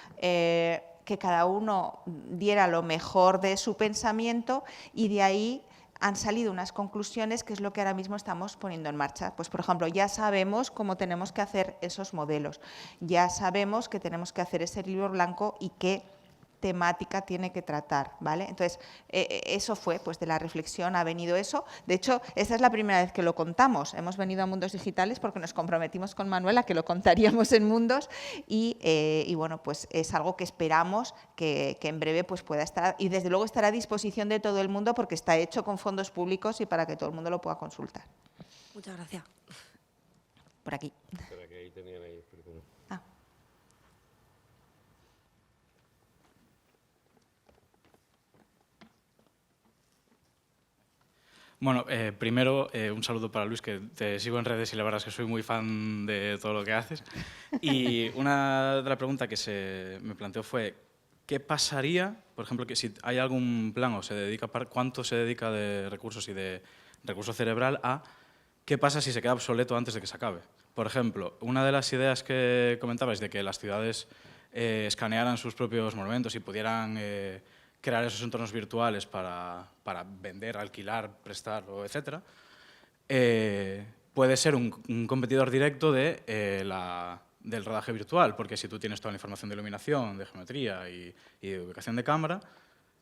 que cada uno diera lo mejor de su pensamiento y de ahí han salido unas conclusiones que es lo que ahora mismo estamos poniendo en marcha. Pues, por ejemplo, ya sabemos cómo tenemos que hacer esos modelos, ya sabemos que tenemos que hacer ese libro blanco y qué temática tiene que tratar, ¿vale? Entonces, eso fue, pues de la reflexión ha venido eso. De hecho, esta es la primera vez que lo contamos. Hemos venido a Mundos Digitales porque nos comprometimos con Manuela que lo contaríamos en Mundos y bueno, pues es algo que esperamos que en breve pues pueda estar y desde luego estará a disposición de todo el mundo porque está hecho con fondos públicos y para que todo el mundo lo pueda consultar. Muchas gracias. Por aquí. Espera, que ahí tenían ahí, perdón. Bueno, primero un saludo para Luis, que te sigo en redes y la verdad es que soy muy fan de todo lo que haces. Y una de las preguntas que se me planteó fue, ¿qué pasaría, por ejemplo, que si hay algún plan o se dedica, cuánto se dedica de recursos y de recurso cerebral a qué pasa si se queda obsoleto antes de que se acabe? Por ejemplo, una de las ideas que comentabais de que las ciudades escanearan sus propios monumentos y pudieran crear esos entornos virtuales para vender, alquilar, prestar, etc., puede ser un competidor directo del rodaje virtual, porque si tú tienes toda la información de iluminación, de geometría y de ubicación de cámara,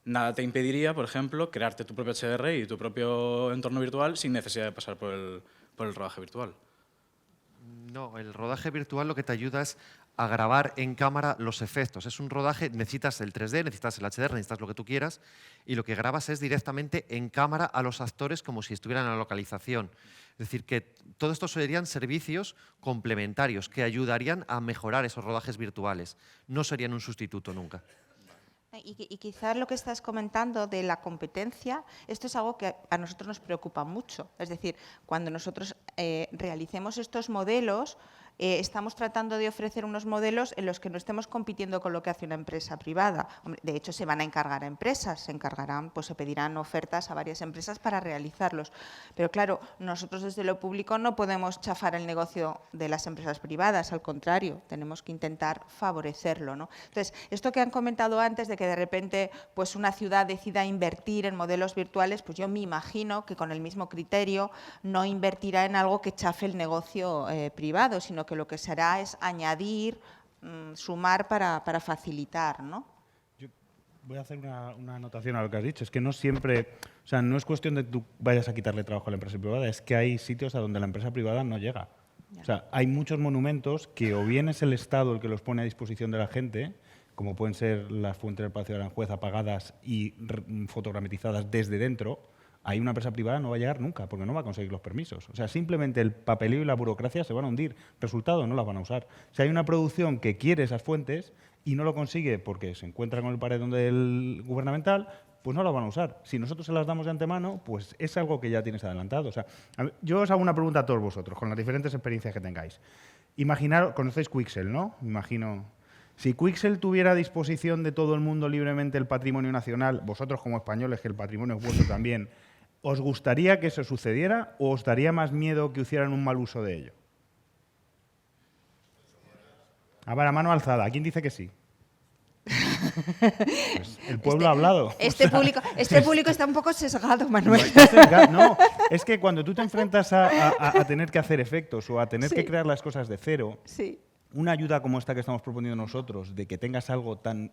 nada te impediría, por ejemplo, crearte tu propio HDR y tu propio entorno virtual sin necesidad de pasar por el rodaje virtual. No, el rodaje virtual lo que te ayuda es a grabar en cámara los efectos. Es un rodaje, necesitas el 3D, necesitas el HDR, necesitas lo que tú quieras, y lo que grabas es directamente en cámara a los actores como si estuvieran en la localización. Es decir, que todo esto serían servicios complementarios que ayudarían a mejorar esos rodajes virtuales. No serían un sustituto nunca. Y quizás lo que estás comentando de la competencia, esto es algo que a nosotros nos preocupa mucho. Es decir, cuando nosotros realicemos estos modelos, estamos tratando de ofrecer unos modelos en los que no estemos compitiendo con lo que hace una empresa privada. De hecho, se van a encargar a empresas, pues se pedirán ofertas a varias empresas para realizarlos. Pero claro, nosotros desde lo público no podemos chafar el negocio de las empresas privadas, al contrario, tenemos que intentar favorecerlo, ¿no? Entonces, esto que han comentado antes de que de repente pues una ciudad decida invertir en modelos virtuales, pues yo me imagino que con el mismo criterio no invertirá en algo que chafe el negocio privado, sino que lo que se hará es añadir, sumar para facilitar, ¿no? Yo voy a hacer una anotación a lo que has dicho. Es que no siempre, o sea, no es cuestión de que tú vayas a quitarle trabajo a la empresa privada, es que hay sitios a donde la empresa privada no llega. O sea, hay muchos monumentos que o bien es el Estado el que los pone a disposición de la gente, como pueden ser las fuentes del Palacio de Aranjuez apagadas y fotogrametizadas desde dentro. Ahí una empresa privada no va a llegar nunca, porque no va a conseguir los permisos. O sea, simplemente el papeleo y la burocracia se van a hundir. Resultado, no las van a usar. Si hay una producción que quiere esas fuentes y no lo consigue porque se encuentra con el paredón del gubernamental, pues no las van a usar. Si nosotros se las damos de antemano, pues es algo que ya tienes adelantado. O sea, yo os hago una pregunta a todos vosotros, con las diferentes experiencias que tengáis. Imaginaros, conocéis Quixel, ¿no? Imagino. Si Quixel tuviera a disposición de todo el mundo libremente el patrimonio nacional, vosotros como españoles, que el patrimonio es vuestro también, ¿os gustaría que eso sucediera o os daría más miedo que hicieran un mal uso de ello? A ver, a mano alzada. ¿Quién dice que sí? Pues el pueblo ha hablado. Este público está un poco sesgado, Manuel. No, es que cuando tú te enfrentas a tener que hacer efectos o a tener que crear las cosas de cero, una ayuda como esta que estamos proponiendo nosotros, de que tengas algo tan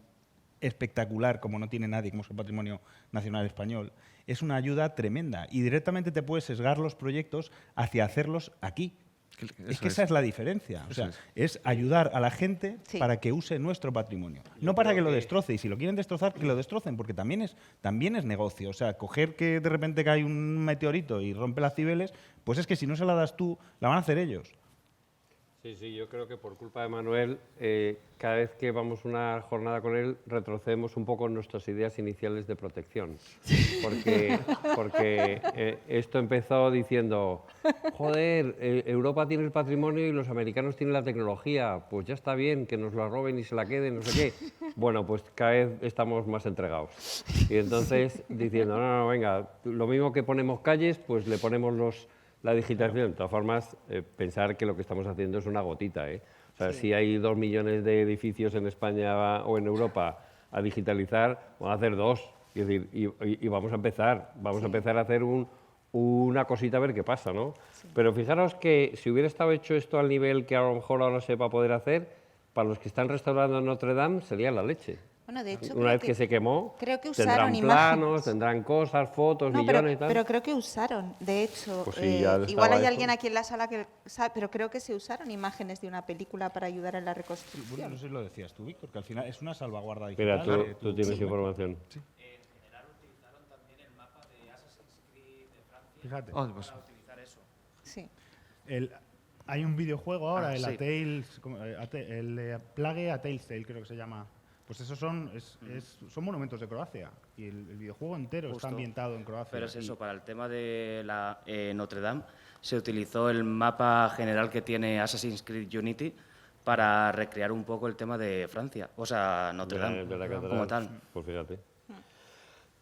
espectacular como no tiene nadie, como es el patrimonio nacional español, es una ayuda tremenda. Y directamente te puedes sesgar los proyectos hacia hacerlos aquí. Es que esa es la diferencia. O sea, es ayudar a la gente para que use nuestro patrimonio. No para que lo destroce. Y si lo quieren destrozar, que lo destrocen, porque también es negocio. O sea, coger que de repente cae un meteorito y rompe las Cibeles, pues es que si no se la das tú, la van a hacer ellos. Sí, yo creo que por culpa de Manuel, cada vez que vamos una jornada con él, retrocedemos un poco nuestras ideas iniciales de protección. Porque esto empezó diciendo, joder, Europa tiene el patrimonio y los americanos tienen la tecnología, pues ya está bien, que nos la roben y se la queden, no sé qué. Bueno, pues cada vez estamos más entregados. Y entonces diciendo, no, venga, lo mismo que ponemos calles, pues le ponemos la digitalización. De todas formas, pensar que lo que estamos haciendo es una gotita, ¿eh? O sea, si hay 2 millones de edificios en España o en Europa a digitalizar, vamos a hacer 2. Es decir, y vamos a empezar a hacer una cosita a ver qué pasa, ¿no? Pero fijaros que si hubiera estado hecho esto al nivel que a lo mejor ahora se va a poder hacer, para los que están restaurando Notre Dame sería la leche. Bueno, de hecho, una vez que se quemó, creo que tendrán planos, tendrán cosas, fotos, millones y tal. Pero creo que usaron, de hecho, pues sí, igual hay alguien aquí en la sala que sabe, pero creo que se usaron imágenes de una película para ayudar en la reconstrucción. Bueno, no sé si lo decías tú, Víctor, porque al final es una salvaguarda digital. Mira, tú tienes información. Sí. En general utilizaron también el mapa de Assassin's Creed de Francia. Fíjate. Para utilizar eso. Sí. Hay un videojuego ahora, el Plague a Tales Tale, creo que se llama. Pues esos son monumentos de Croacia y el videojuego entero está ambientado en Croacia. Pero es eso, para el tema de la Notre Dame se utilizó el mapa general que tiene Assassin's Creed Unity para recrear un poco el tema de Francia, o sea, Notre Dame como tal. Pues fíjate.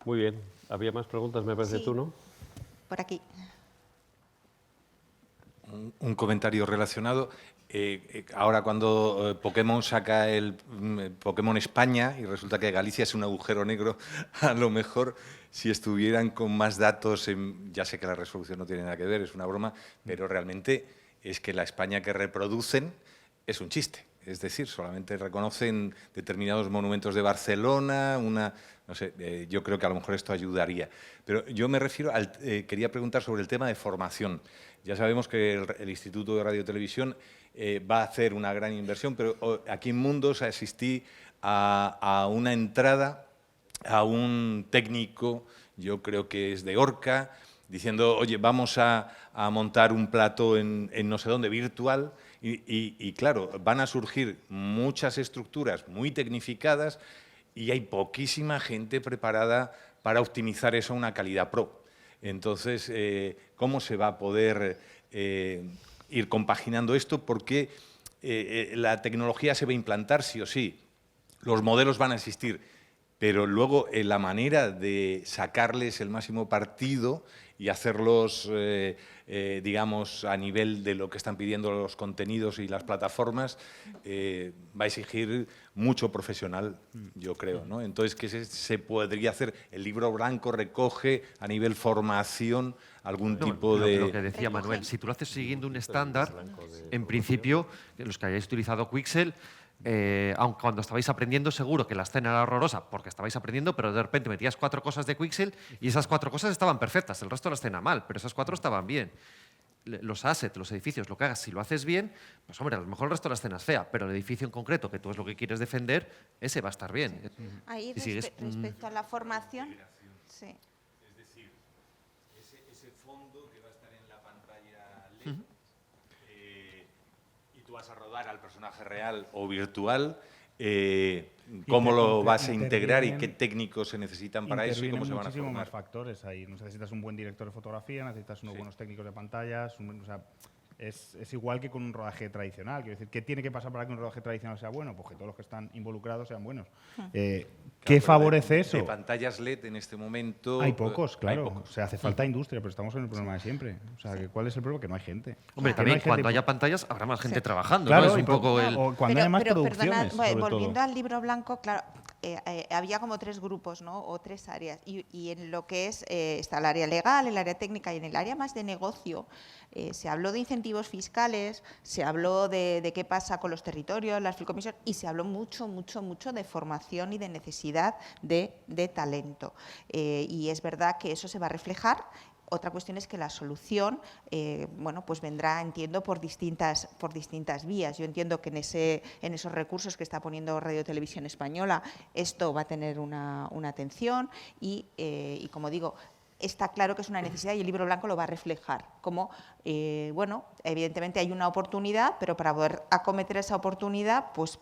Muy bien. Había más preguntas, me parece tú, ¿no? Por aquí. Un comentario relacionado. Ahora cuando Pokémon saca el Pokémon España y resulta que Galicia es un agujero negro, a lo mejor si estuvieran con más datos, ya sé que la resolución no tiene nada que ver, es una broma, pero realmente es que la España que reproducen es un chiste. Es decir, solamente reconocen determinados monumentos de Barcelona, no sé, yo creo que a lo mejor esto ayudaría. Pero yo me refiero, quería preguntar sobre el tema de formación. Ya sabemos que el Instituto de Radio y Televisión va a hacer una gran inversión, pero aquí en Mundos asistí a una entrada a un técnico, yo creo que es de Orca, diciendo, oye, vamos a montar un plató en no sé dónde, virtual, y claro, van a surgir muchas estructuras muy tecnificadas y hay poquísima gente preparada para optimizar eso a una calidad pro. Entonces, ¿cómo se va a poder ir compaginando esto? Porque la tecnología se va a implantar sí o sí, los modelos van a existir, pero luego la manera de sacarles el máximo partido y hacerlos, digamos, a nivel de lo que están pidiendo los contenidos y las plataformas, va a exigir mucho profesional, yo creo, ¿no? Entonces, ¿qué se podría hacer? El libro blanco recoge a nivel formación algún tipo de... Lo que decía Manuel, si tú lo haces siguiendo un estándar, en principio, los que hayáis utilizado Quixel, aunque cuando estabais aprendiendo seguro que la escena era horrorosa porque estabais aprendiendo, pero de repente metías 4 cosas de Quixel y esas 4 cosas estaban perfectas, el resto de la escena mal, pero esas 4 estaban bien. Los assets, los edificios, lo que hagas, si lo haces bien, pues hombre, a lo mejor el resto de la escena es fea, pero el edificio en concreto, que tú es lo que quieres defender, ese va a estar bien. Ahí, respecto a la formación, sí. Es decir, ese fondo que va a estar en la pantalla LED, y tú vas a rodar al personaje real o virtual, ¿cómo lo vas a integrar y qué técnicos se necesitan para eso y cómo se van a formar? Más factores ahí. Necesitas un buen director de fotografía, necesitas unos buenos técnicos de pantallas, o sea, es igual que con un rodaje tradicional. Quiero decir, ¿qué tiene que pasar para que un rodaje tradicional sea bueno? Pues que todos los que están involucrados sean buenos. ¿Qué favorece eso? De pantallas LED en este momento... Hay pocos, claro. Hay pocos. O sea, hace falta industria, pero estamos en el problema de siempre. O sea, ¿cuál es el problema? Que no hay gente. Hombre, también cuando haya pantallas habrá más gente trabajando, claro, ¿no? Es un poco el... O cuando haya más producciones, volviendo al libro blanco, claro, había como 3 grupos, ¿no? O 3 áreas. Y en lo que es, está el área legal, el área técnica y en el área más de negocio, se habló de incentivos fiscales, se habló de qué pasa con los territorios, las fideicomisiones, y se habló mucho de formación y de necesidad de talento. Y es verdad que eso se va a reflejar. Otra cuestión es que la solución, bueno, pues vendrá, entiendo, por distintas vías. Yo entiendo que en esos recursos que está poniendo Radio Televisión Española, esto va a tener una atención y, como digo, está claro que es una necesidad y el libro blanco lo va a reflejar. Como, bueno, evidentemente hay una oportunidad, pero para poder acometer esa oportunidad, pues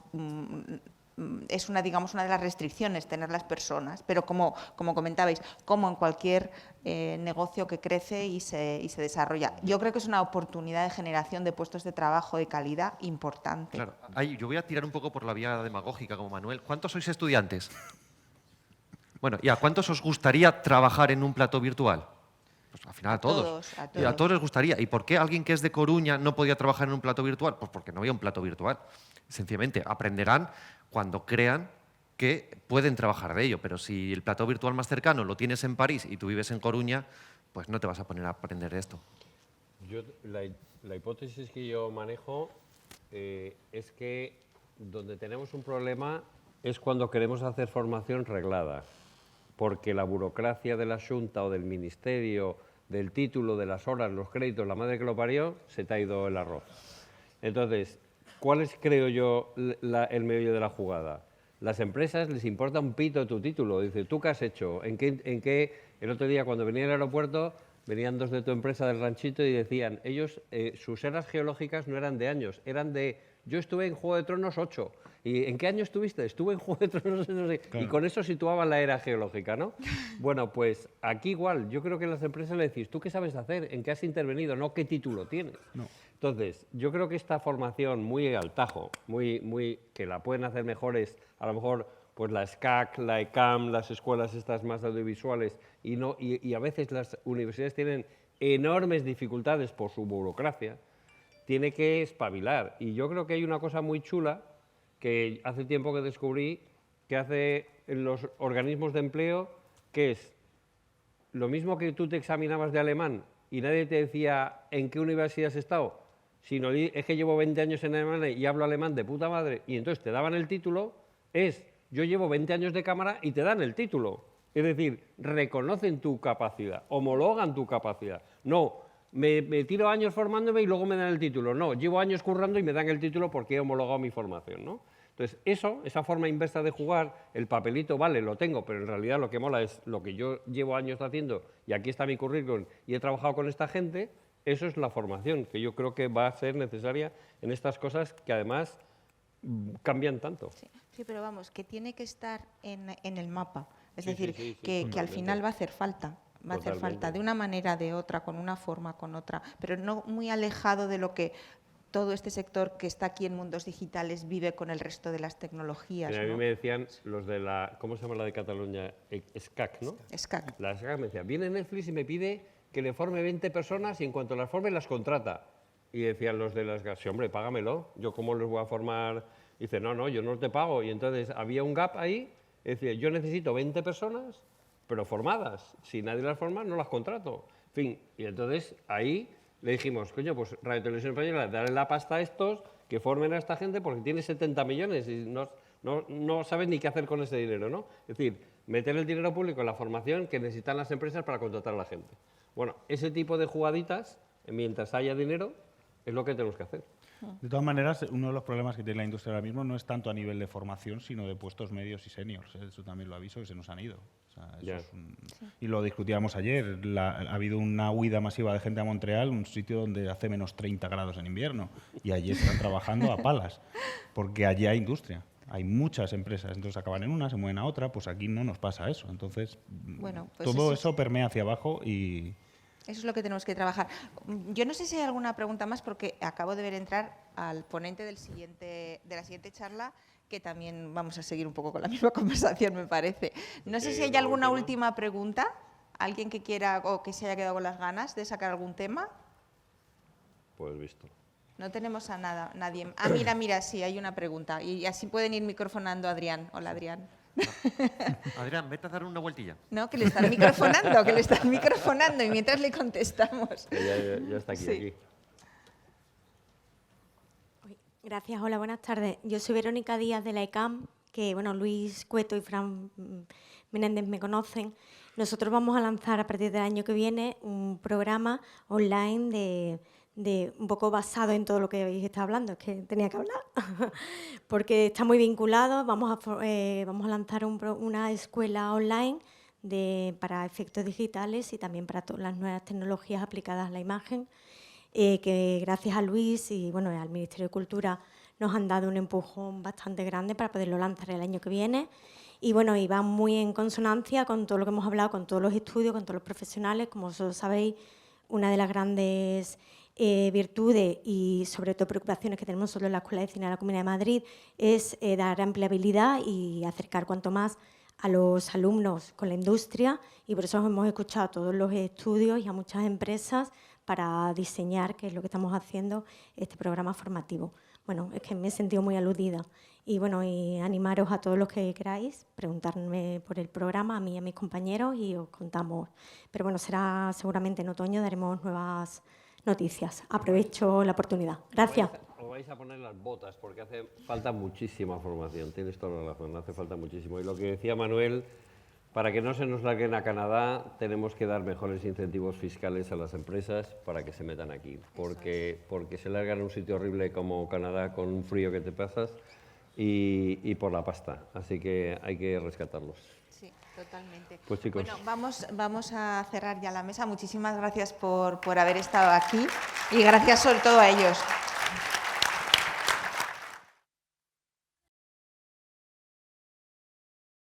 es digamos, una de las restricciones tener las personas, pero como comentabais, como en cualquier negocio que crece y se desarrolla. Yo creo que es una oportunidad de generación de puestos de trabajo de calidad importante. Claro, yo voy a tirar un poco por la vía demagógica como Manuel. ¿Cuántos sois estudiantes? Bueno, ¿y a cuántos os gustaría trabajar en un plató virtual? Pues al final a todos. Y a todos les gustaría. ¿Y por qué alguien que es de Coruña no podía trabajar en un plató virtual? Pues porque no había un plató virtual. Sencillamente, aprenderán cuando crean que pueden trabajar de ello, pero si el plató virtual más cercano lo tienes en París y tú vives en Coruña, pues no te vas a poner a aprender esto. La hipótesis que yo manejo es que donde tenemos un problema es cuando queremos hacer formación reglada, porque la burocracia de la Xunta o del Ministerio, del título, de las horas, los créditos, la madre que lo parió, se te ha ido el arroz. Entonces, ¿cuál es, creo yo, el medio de la jugada? Las empresas les importa un pito tu título. Dice, ¿tú qué has hecho? ¿En qué? El otro día, cuando venía al aeropuerto, venían 2 de tu empresa del ranchito y decían, ellos, sus eras geológicas no eran de años, eran de, yo estuve en Juego de Tronos 8. ¿Y en qué año estuviste? Estuve en Juego de Tronos, no sé. Claro. Y con eso situaban la era geológica, ¿no? Bueno, pues aquí igual, yo creo que a las empresas le decís, ¿tú qué sabes hacer? ¿En qué has intervenido? No, ¿qué título tienes? No. Entonces, yo creo que esta formación muy al tajo, que la pueden hacer mejores, a lo mejor pues la SCAC, la ECAM, las escuelas estas más audiovisuales, y a veces las universidades tienen enormes dificultades por su burocracia, tiene que espabilar. Y yo creo que hay una cosa muy chula que hace tiempo que descubrí que hace en los organismos de empleo, que es lo mismo que tú te examinabas de alemán y nadie te decía en qué universidad has estado, sino es que llevo 20 años en Alemania y hablo alemán de puta madre, y entonces te daban el título, yo llevo 20 años de cámara y te dan el título. Es decir, reconocen tu capacidad, homologan tu capacidad. No, me tiro años formándome y luego me dan el título. No, llevo años currando y me dan el título porque he homologado mi formación, ¿no? Entonces, esa forma inversa de jugar, el papelito, vale, lo tengo, pero en realidad lo que mola es lo que yo llevo años haciendo y aquí está mi currículum y he trabajado con esta gente, eso es la formación, que yo creo que va a ser necesaria en estas cosas que además cambian tanto. Sí, pero vamos, que tiene que estar en el mapa. Es decir, que al final va a hacer falta. Va a hacer falta de una manera, de otra, con una forma, con otra, pero no muy alejado de lo que todo este sector que está aquí en Mundos Digitales vive con el resto de las tecnologías. Mira, a mí ¿no? me decían los de la, ¿cómo se llama la de Cataluña? SCAC, ¿no? SCAC. La SCAC me decía, viene Netflix y me pide que le forme 20 personas y en cuanto las forme las contrata. Y decían los de las SCAC, sí, hombre, págamelo, ¿yo cómo les voy a formar? Y dice, no, yo no te pago. Y entonces había un gap ahí, es decir, yo necesito 20 personas, pero formadas. Si nadie las forma, no las contrato. En fin, y entonces ahí le dijimos, coño, pues Radio Televisión Española, darle la pasta a estos, que formen a esta gente, porque tiene 70 millones y no saben ni qué hacer con ese dinero, ¿no? Es decir, meter el dinero público en la formación que necesitan las empresas para contratar a la gente. Bueno, ese tipo de jugaditas, mientras haya dinero, es lo que tenemos que hacer. De todas maneras, uno de los problemas que tiene la industria ahora mismo no es tanto a nivel de formación, sino de puestos medios y seniors. Eso también lo aviso, que se nos han ido. O sea, y lo discutíamos ayer. Ha habido una huida masiva de gente a Montreal, un sitio donde hace menos 30 grados en invierno. Y allí están trabajando a palas, porque allí hay industria. Hay muchas empresas, entonces acaban en una, se mueven a otra, pues aquí no nos pasa eso. Entonces, Bueno, pues todo eso permea hacia abajo y... Eso es lo que tenemos que trabajar. Yo no sé si hay alguna pregunta más, porque acabo de ver entrar al ponente de la siguiente charla, que también vamos a seguir un poco con la misma conversación, me parece. No sé si hay alguna última pregunta, alguien que quiera o que se haya quedado con las ganas de sacar algún tema. Pues visto. No tenemos a nadie. Ah, mira, sí, hay una pregunta. Y así pueden ir microfonando a Adrián. Hola, Adrián. Adrián, vete a dar una vueltilla. No, que le están microfonando y mientras le contestamos. Ya está aquí, Sí. aquí. Gracias, hola, buenas tardes. Yo soy Verónica Díaz de la ECAM, que bueno, Luis Cueto y Fran Menéndez me conocen. Nosotros vamos a lanzar a partir del año que viene un programa online de un poco basado en todo lo que habéis estado hablando, es que tenía que hablar, porque está muy vinculado. Vamos a lanzar una escuela online para efectos digitales y también para todas las nuevas tecnologías aplicadas a la imagen, que gracias a Luis y bueno, al Ministerio de Cultura nos han dado un empujón bastante grande para poderlo lanzar el año que viene. Y bueno, y va muy en consonancia con todo lo que hemos hablado, con todos los estudios, con todos los profesionales. Como vosotros sabéis, una de las grandes virtudes y sobre todo preocupaciones que tenemos nosotros en la Escuela de Cine de la Comunidad de Madrid es dar empleabilidad y acercar cuanto más a los alumnos con la industria, y por eso hemos escuchado todos los estudios y a muchas empresas para diseñar, que es lo que estamos haciendo, este programa formativo. Bueno, es que me he sentido muy aludida y bueno, y animaros a todos los que queráis, preguntarme por el programa, a mí y a mis compañeros, y os contamos. Pero bueno, será seguramente en otoño, daremos nuevas noticias. Aprovecho la oportunidad. Gracias. Os vais a poner las botas porque hace falta muchísima formación. Tienes toda la razón, hace falta muchísimo. Y lo que decía Manuel, para que no se nos larguen a Canadá, tenemos que dar mejores incentivos fiscales a las empresas para que se metan aquí. Porque se largan a un sitio horrible como Canadá con un frío que te pasas y por la pasta. Así que hay que rescatarlos. Sí, totalmente. Pues chicos. Bueno, vamos a cerrar ya la mesa. Muchísimas gracias por haber estado aquí y gracias sobre todo a ellos.